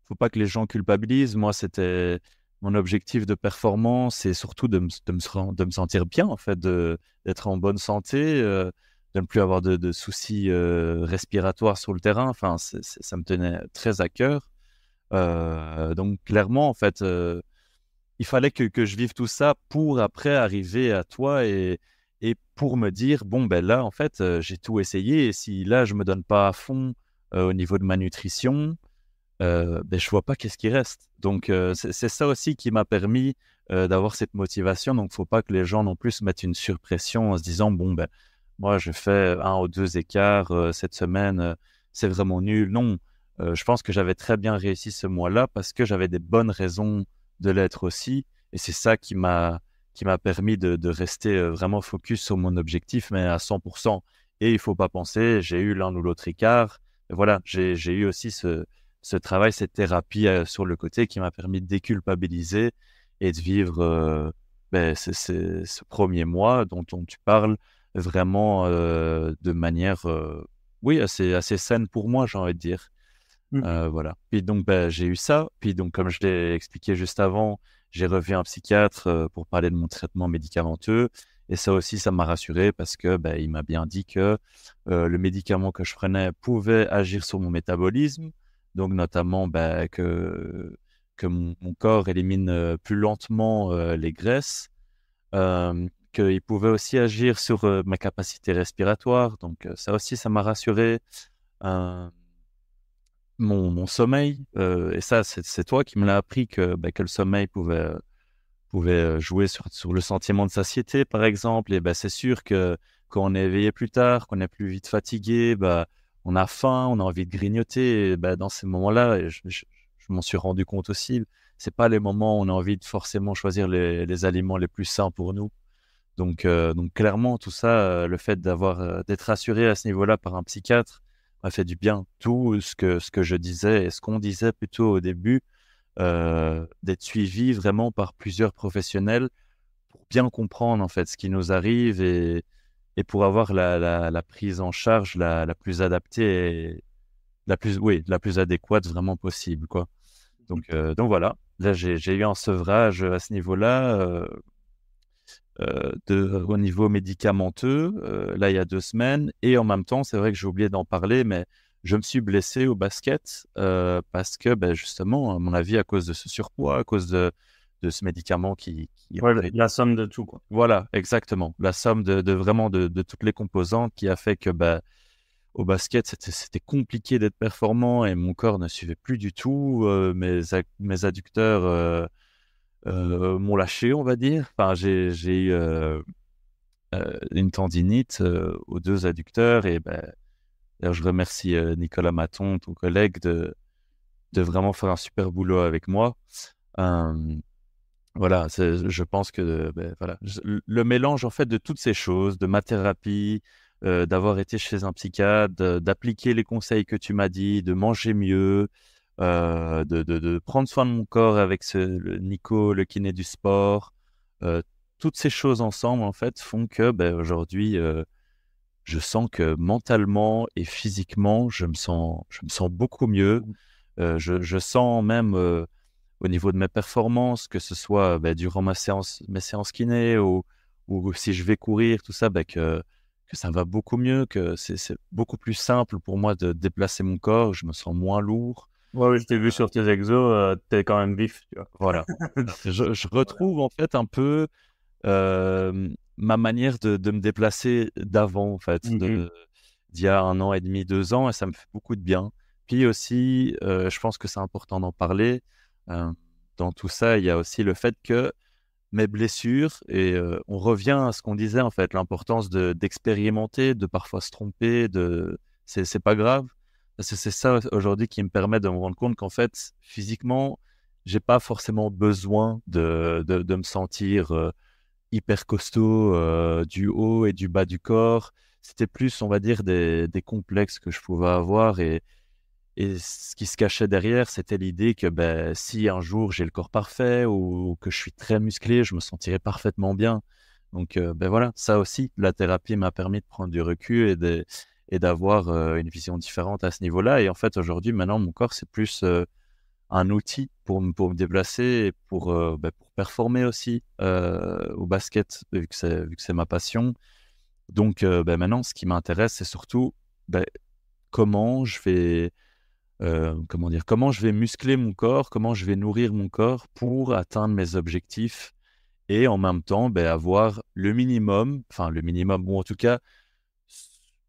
faut pas que les gens culpabilisent. Moi, c'était mon objectif de performance et surtout de me sentir bien, en fait, d'être en bonne santé, de ne plus avoir de soucis respiratoires sur le terrain. Enfin, ça me tenait très à cœur. Donc clairement, en fait, il fallait que je vive tout ça pour après arriver à toi et pour me dire, bon, ben là, en fait, j'ai tout essayé et si là, je me donne pas à fond au niveau de ma nutrition, ben, je vois pas qu'est-ce qui reste. Donc, c'est ça aussi qui m'a permis d'avoir cette motivation. Donc, faut pas que les gens non plus se mettent une surpression en se disant, bon, ben, moi, je fais 1 ou 2 écarts cette semaine, c'est vraiment nul. Non, je pense que j'avais très bien réussi ce mois-là parce que j'avais des bonnes raisons de l'être aussi. Et c'est ça qui m'a permis de rester vraiment focus sur mon objectif, mais à 100%. Et il faut pas penser, j'ai eu l'un ou l'autre écart. Et voilà, j'ai eu aussi ce travail, cette thérapie sur le côté qui m'a permis de déculpabiliser et de vivre ben, ce premier mois dont tu parles vraiment de manière, oui, assez saine pour moi, j'ai envie de dire. Voilà. Puis donc, ben, j'ai eu ça. Puis donc, comme je l'ai expliqué juste avant, j'ai revu un psychiatre pour parler de mon traitement médicamenteux. Et ça aussi, ça m'a rassuré parce que ben, il m'a bien dit que le médicament que je prenais pouvait agir sur mon métabolisme. Donc, notamment ben, que mon corps élimine plus lentement les graisses. Qu'il pouvait aussi agir sur ma capacité respiratoire. Donc, ça aussi, ça m'a rassuré. Euh, mon sommeil, et ça, c'est toi qui me l'as appris que le sommeil pouvait jouer sur le sentiment de satiété, par exemple. Et ben, c'est sûr que quand on est éveillé plus tard, qu'on est plus vite fatigué, bah, on a faim, on a envie de grignoter. Et ben, dans ces moments-là, et je m'en suis rendu compte aussi, c'est pas les moments où on a envie de forcément choisir les aliments les plus sains pour nous. Donc clairement, tout ça, le fait d'être rassuré à ce niveau-là par un psychiatre m'a fait du bien. Tout ce que je disais et ce qu'on disait plutôt au début, d'être suivi vraiment par plusieurs professionnels pour bien comprendre en fait ce qui nous arrive et pour avoir la prise en charge la plus adaptée et la plus adéquate vraiment possible, quoi. Donc voilà, là j'ai eu un sevrage à ce niveau-là. Au niveau médicamenteux, là, il y a 2 semaines. Et en même temps, c'est vrai que j'ai oublié d'en parler, mais je me suis blessé au basket parce que, ben, justement, à mon avis, à cause de ce surpoids, à cause de ce médicament qui Ouais, la somme de tout, quoi. voilà, exactement. La somme de vraiment de toutes les composantes qui a fait que, bah, au basket, c'était compliqué d'être performant et mon corps ne suivait plus du tout. Mes adducteurs m'ont lâché, on va dire. Enfin, j'ai eu une tendinite aux 2 adducteurs. Et ben, d'ailleurs, je remercie Nicolas Maton, ton collègue, de vraiment faire un super boulot avec moi. Euh, voilà, je pense que ben, voilà, le mélange en fait de toutes ces choses, de ma thérapie, d'avoir été chez un psychiatre, d'appliquer les conseils que tu m'as dit, de manger mieux, de prendre soin de mon corps avec le Nico, le kiné du sport, euh, toutes ces choses ensemble en fait font que ben, aujourd'hui je sens que mentalement et physiquement je me sens beaucoup mieux. Je sens même au niveau de mes performances, que ce soit bah, durant mes séances kiné ou si je vais courir, tout ça, bah, que ça va beaucoup mieux, que c'est beaucoup plus simple pour moi de déplacer mon corps, je me sens moins lourd. Ouais, oui, je t'ai vu sur tes exos, t'es quand même vif, tu vois. Voilà. Je retrouve en fait un peu ma manière de me déplacer d'avant, en fait, d'il y a 1 an et demi, 2 ans, et ça me fait beaucoup de bien. Puis aussi, je pense que c'est important d'en parler. euh, dans tout ça, il y a aussi le fait que mes blessures, et on revient à ce qu'on disait, en fait, l'importance d'expérimenter, de parfois se tromper, c'est pas grave. Parce que c'est ça aujourd'hui qui me permet de me rendre compte qu'en fait, physiquement, j'ai pas forcément besoin de me sentir hyper costaud du haut et du bas du corps. C'était plus, on va dire, des complexes que je pouvais avoir. Et ce qui se cachait derrière, c'était l'idée que ben, si un jour j'ai le corps parfait ou que je suis très musclé, je me sentirais parfaitement bien. Donc ben voilà, ça aussi, la thérapie m'a permis de prendre du recul et d'avoir une vision différente à ce niveau-là. Et en fait, aujourd'hui, maintenant, mon corps, c'est plus un outil pour me déplacer et pour performer aussi au basket, vu que c'est ma passion. Donc ben maintenant, ce qui m'intéresse, c'est surtout ben, comment je vais comment dire, comment je vais muscler mon corps, comment je vais nourrir mon corps pour atteindre mes objectifs et en même temps, avoir le minimum, ou en tout cas,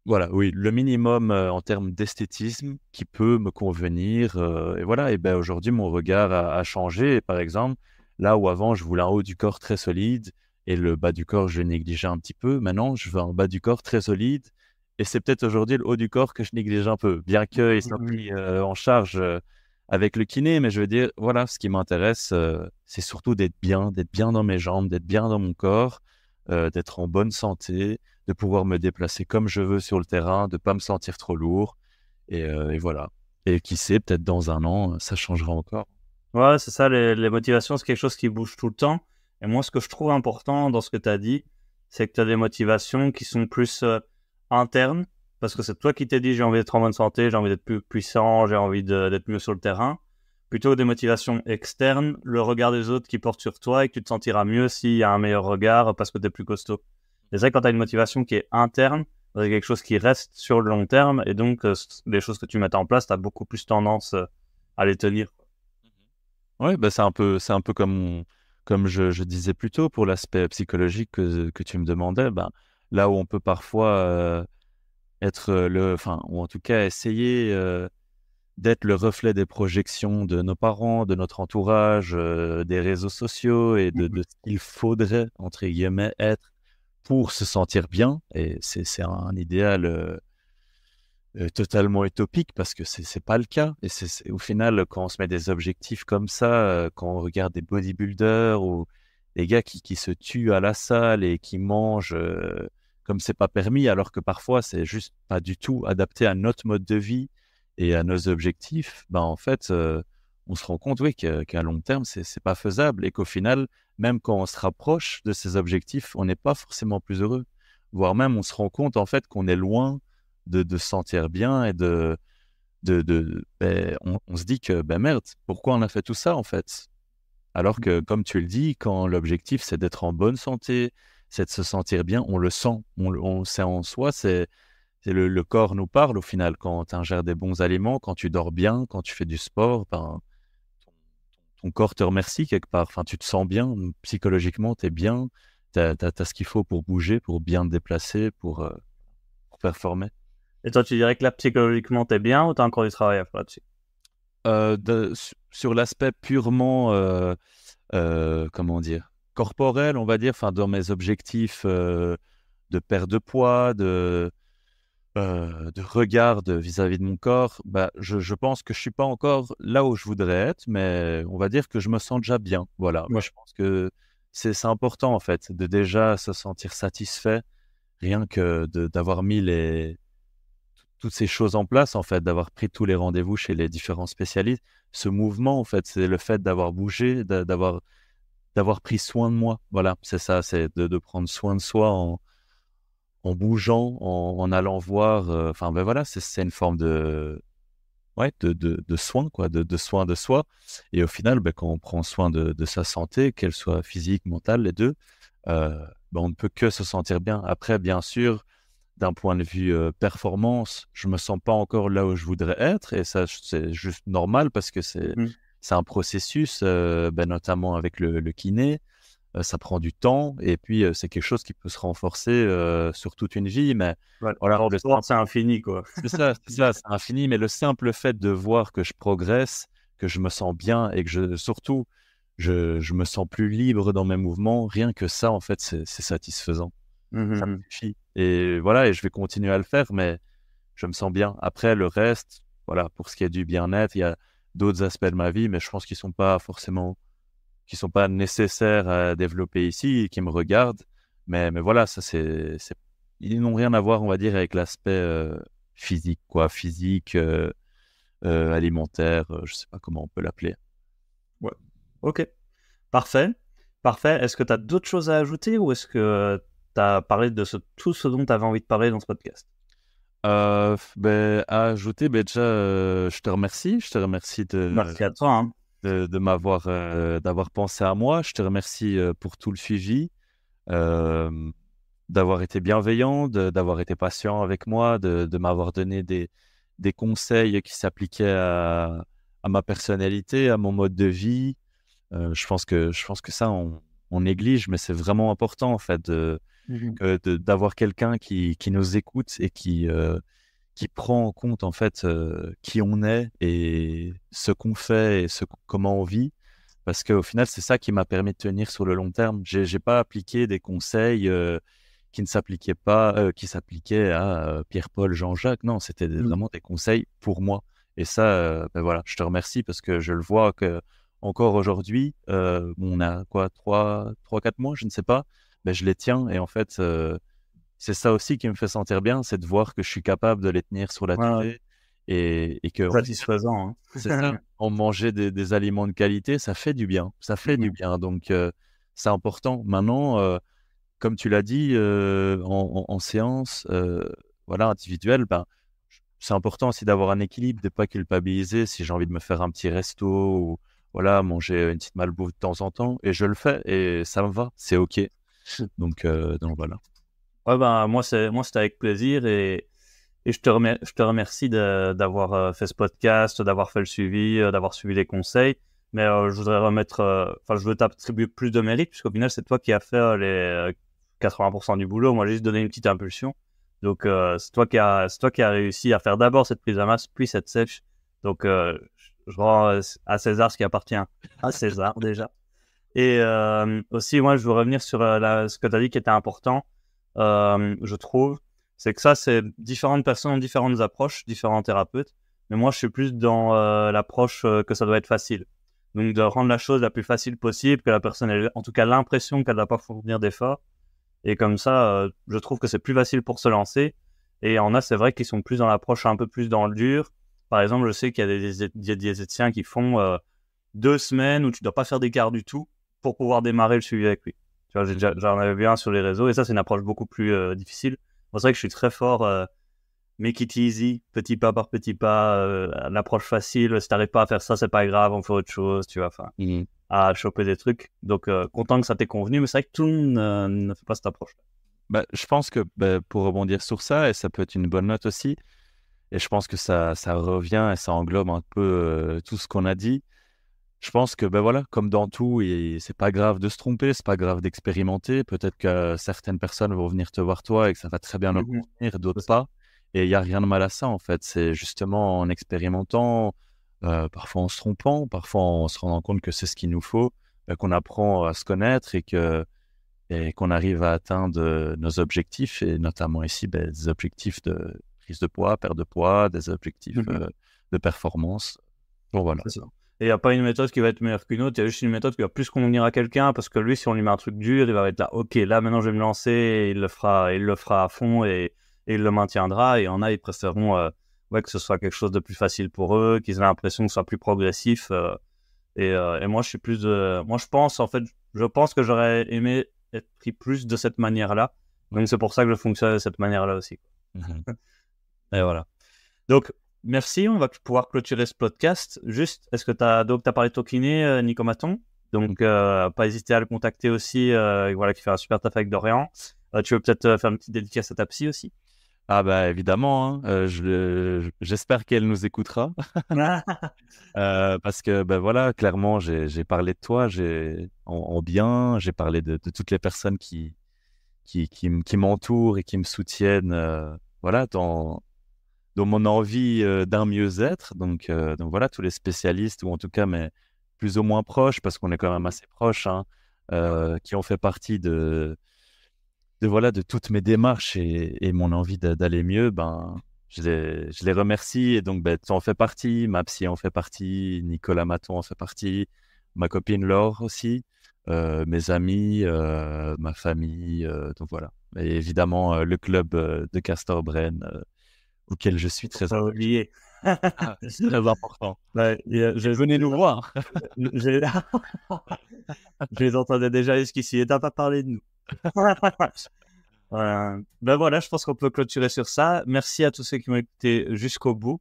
voilà, oui, le minimum en termes d'esthétisme qui peut me convenir. Et voilà, et aujourd'hui, mon regard a changé. Et par exemple, là où avant, je voulais un haut du corps très solide et le bas du corps, je le négligeais un petit peu, maintenant, je veux un bas du corps très solide. Et c'est peut-être aujourd'hui le haut du corps que je néglige un peu, bien qu'il soit pris en charge avec le kiné. Mais je veux dire, voilà, ce qui m'intéresse, c'est surtout d'être bien dans mes jambes, d'être bien dans mon corps, d'être en bonne santé, de pouvoir me déplacer comme je veux sur le terrain, de pas me sentir trop lourd. Et voilà. Et qui sait, peut-être dans un an, ça changera encore. Ouais, c'est ça, les motivations, c'est quelque chose qui bouge tout le temps. Et moi, ce que je trouve important dans ce que tu as dit, c'est que tu as des motivations qui sont plus internes, parce que c'est toi qui t'es dit j'ai envie d'être en bonne santé, j'ai envie d'être plus puissant, j'ai envie d'être mieux sur le terrain. Plutôt que des motivations externes, le regard des autres qui portent sur toi et que tu te sentiras mieux s'il y a un meilleur regard parce que tu es plus costaud. Et c'est vrai que quand tu as une motivation qui est interne, c'est quelque chose qui reste sur le long terme, et donc les choses que tu mets en place, tu as beaucoup plus tendance à les tenir. Oui, c'est un peu comme je disais plus tôt pour l'aspect psychologique que tu me demandais. Là où on peut parfois être enfin, ou en tout cas essayer d'être le reflet des projections de nos parents, de notre entourage, des réseaux sociaux et de ce qu'il faudrait, entre guillemets, être pour se sentir bien. Et c'est un idéal totalement utopique parce que c'est pas le cas. Et au final, quand on se met des objectifs comme ça, quand on regarde des bodybuilders ou des gars qui se tuent à la salle et qui mangent comme c'est pas permis, alors que parfois c'est juste pas du tout adapté à notre mode de vie et à nos objectifs, en fait, on se rend compte, oui, qu'à long terme, c'est pas faisable et qu'au final, même quand on se rapproche de ces objectifs, on n'est pas forcément plus heureux. Voire même, on se rend compte, en fait, qu'on est loin de se sentir bien et on se dit que, merde, pourquoi on a fait tout ça, en fait? Alors que, comme tu le dis, quand l'objectif, c'est d'être en bonne santé, c'est de se sentir bien, on le sent, on sait en soi, c'est le corps nous parle au final. Quand tu ingères des bons aliments, quand tu dors bien, quand tu fais du sport, ton, ton corps te remercie quelque part. Enfin, tu te sens bien, psychologiquement, tu es bien, tu as ce qu'il faut pour bouger, pour bien te déplacer, pour performer. Et toi, tu dirais que là, psychologiquement, t'es bien ou t'as encore du travail à faire là-dessus? Sur l'aspect purement, comment dire, corporel, on va dire, enfin, dans mes objectifs de perte de poids, de regard vis-à-vis de mon corps, je pense que je suis pas encore là où je voudrais être, mais on va dire que je me sens déjà bien. Voilà, moi Ouais. je pense que c'est important en fait de déjà se sentir satisfait, rien que d'avoir mis toutes ces choses en place, en fait, d'avoir pris tous les rendez-vous chez les différents spécialistes. Ce mouvement, en fait, c'est le fait d'avoir bougé, d'avoir pris soin de moi. Voilà, c'est ça, c'est de prendre soin de soi en bougeant, en allant voir. Enfin, voilà, c'est une forme ouais, de soin, quoi, de soin de soi. Et au final, quand on prend soin de sa santé, qu'elle soit physique, mentale, les deux, on ne peut que se sentir bien. Après, bien sûr, d'un point de vue performance, je me sens pas encore là où je voudrais être. Et ça, c'est juste normal parce que Mhm. c'est un processus, notamment avec le kiné. Ça prend du temps et puis c'est quelque chose qui peut se renforcer sur toute une vie. Mais Ouais. voilà, Dans le sport, c'est infini, quoi. c'est infini. Mais le simple fait de voir que je progresse, que je me sens bien et que surtout, je me sens plus libre dans mes mouvements, rien que ça, en fait, c'est satisfaisant. Ça me Mhm. suffit. Et voilà, et je vais continuer à le faire, mais je me sens bien. Après, le reste, voilà, pour ce qui est du bien-être, il y a d'autres aspects de ma vie, mais je pense qu'ils sont pas forcément, qui sont pas nécessaires à développer ici et qui me regardent. Mais voilà, ça ils n'ont rien à voir, on va dire, avec l'aspect physique, quoi, physique, alimentaire, je sais pas comment on peut l'appeler. Ouais. Ok. Parfait. Parfait. Est-ce que tu as d'autres choses à ajouter ou est-ce que tu as parlé de tout ce dont tu avais envie de parler dans ce podcast? À ajouter, déjà, je te remercie. Je te remercie Merci à toi, hein. de m'avoir d'avoir pensé à moi. Je te remercie pour tout le suivi, euh, d'avoir été bienveillant, d'avoir été patient avec moi, de m'avoir donné des conseils qui s'appliquaient à ma personnalité, à mon mode de vie. Je pense que ça, on néglige, mais c'est vraiment important en fait d'avoir quelqu'un qui nous écoute et qui prend en compte en fait qui on est et ce qu'on fait et comment on vit. Parce qu'au final, c'est ça qui m'a permis de tenir sur le long terme. J'ai pas appliqué des conseils qui ne s'appliquaient pas, qui s'appliquaient à Pierre-Paul, Jean-Jacques. Non, c'était vraiment des conseils pour moi. Et ça, ben voilà, je te remercie parce que je le vois que encore aujourd'hui, on a quoi, 4 mois, je ne sais pas, ben je les tiens. Et en fait, c'est ça aussi qui me fait sentir bien, c'est de voir que je suis capable de les tenir sur la durée et que satisfaisant. Hein. c'est ça. En manger des aliments de qualité, ça fait du bien. Ça fait du bien. Donc, c'est important. Maintenant, comme tu l'as dit, en séance, voilà, individuelle, ben, c'est important aussi d'avoir un équilibre, de ne pas culpabiliser si j'ai envie de me faire un petit resto ou voilà, manger une petite malbouffe de temps en temps. Et je le fais et ça me va. C'est OK. Donc voilà. Ouais, ben, moi, c'était avec plaisir et je te remercie d'avoir fait ce podcast, d'avoir fait le suivi, d'avoir suivi les conseils. Mais je voudrais je veux t'attribuer plus de mérite puisqu'au final, c'est toi qui as fait les 80% du boulot. Moi, j'ai juste donné une petite impulsion. Donc, c'est toi qui as réussi à faire d'abord cette prise de masse, puis cette sèche. Donc, je rends à César ce qui appartient à César déjà. Et aussi, moi, je veux revenir sur ce que tu as dit qui était important, je trouve. C'est que ça, c'est différentes personnes ont différentes approches, différents thérapeutes. Mais moi, je suis plus dans l'approche que ça doit être facile. Donc, de rendre la chose la plus facile possible, que la personne ait en tout cas l'impression qu'elle ne doit pas fournir d'efforts. Et comme ça, je trouve que c'est plus facile pour se lancer. Et il y en a, c'est vrai, qui sont plus dans l'approche un peu plus dans le dur. Par exemple, je sais qu'il y a des diététiciens qui font 2 semaines où tu ne dois pas faire d'écart du tout pour pouvoir démarrer le suivi avec lui. Tu vois, j'en avais vu un sur les réseaux et ça, c'est une approche beaucoup plus difficile. C'est vrai que je suis très fort make it easy, petit pas par petit pas, l'approche facile. Si t'arrives pas à faire ça, c'est pas grave, on fait autre chose, tu vois. Enfin, à choper des trucs. Donc, content que ça t'ait convenu, mais c'est vrai que tout le monde ne fait pas cette approche. Bah, je pense que pour rebondir sur ça, et ça peut être une bonne note aussi, et je pense que ça revient et ça englobe un peu tout ce qu'on a dit. Je pense que voilà, comme dans tout, et c'est pas grave de se tromper, c'est pas grave d'expérimenter. Peut-être que certaines personnes vont venir te voir toi et que ça va très bien leur convenir, d'autres pas. Et il y a rien de mal à ça en fait. C'est justement en expérimentant, parfois en se trompant, parfois en se rendant compte que c'est ce qu'il nous faut, qu'on apprend à se connaître et qu'on arrive à atteindre nos objectifs et notamment ici des objectifs de prise de poids, perte de poids, des objectifs de performance. Bon voilà. C'est ça. Et il n'y a pas une méthode qui va être meilleure qu'une autre, il y a juste une méthode qui va plus convenir à quelqu'un parce que lui, si on lui met un truc dur, il va être là, ok, là maintenant je vais me lancer, et il le fera à fond et il le maintiendra. Et il y en a, ils préféreront que ce soit quelque chose de plus facile pour eux, qu'ils aient l'impression que ce soit plus progressif. Et moi, je suis plus moi, je pense que j'aurais aimé être pris plus de cette manière-là. Donc, c'est pour ça que je fonctionne de cette manière-là aussi. Et voilà. Donc, merci, on va pouvoir clôturer ce podcast. Juste, est-ce que tu as parlé de ton kiné, Nico Maton. Donc, pas hésiter à le contacter aussi, voilà, qui fait un super taf avec Dorian. Tu veux peut-être faire une petite dédicace à ta psy aussi? Ah bah évidemment, hein, j'espère qu'elle nous écoutera. Parce que voilà, clairement, j'ai parlé de toi en bien, j'ai parlé de toutes les personnes qui m'entourent et qui me soutiennent voilà, dans mon envie d'un mieux-être. Donc voilà, tous les spécialistes, ou en tout cas, mais plus ou moins proches, parce qu'on est quand même assez proches, hein, qui ont fait partie de toutes mes démarches et mon envie d'aller mieux, je les remercie. Et donc, tu en fais partie, ma psy en fait partie, Nicolas Maton en fait partie, ma copine Laure aussi, mes amis, ma famille. Donc voilà. Et évidemment, le club de Castor Brenne, auquel je suis très oublié. C'est très important. Venez nous voir. Je les entendais déjà jusqu'ici et t'as pas parlé de nous. Voilà, je pense qu'on peut clôturer sur ça. Merci à tous ceux qui m'ont écouté jusqu'au bout.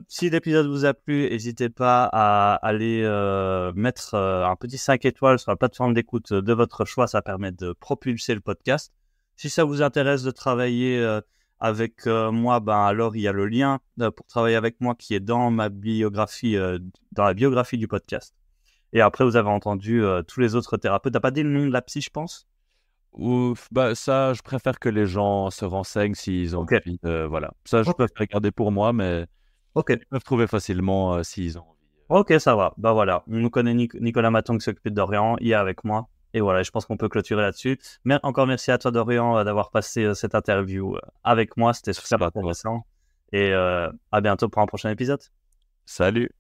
Si l'épisode vous a plu, n'hésitez pas à aller mettre un petit 5 étoiles sur la plateforme d'écoute de votre choix. Ça permet de propulser le podcast. Si ça vous intéresse de travailler avec moi, alors il y a le lien pour travailler avec moi qui est dans ma biographie, dans la biographie du podcast. Et après, vous avez entendu tous les autres thérapeutes. T'as pas dit le nom de la psy, je pense? Ouf, ça, je préfère que les gens se renseignent s'ils ont Ok, envie. Voilà. Ça, je ok, préfère garder pour moi, mais ok. ils peuvent trouver facilement s'ils ont envie. Ok, ça va. Voilà, on nous connaît Nicolas Maton qui s'occupe d'Orient, il est avec moi. Et voilà, je pense qu'on peut clôturer là-dessus. Mais encore merci à toi, Dorian, d'avoir passé cette interview avec moi. C'était super Merci à toi. intéressant. Et à bientôt pour un prochain épisode. Salut!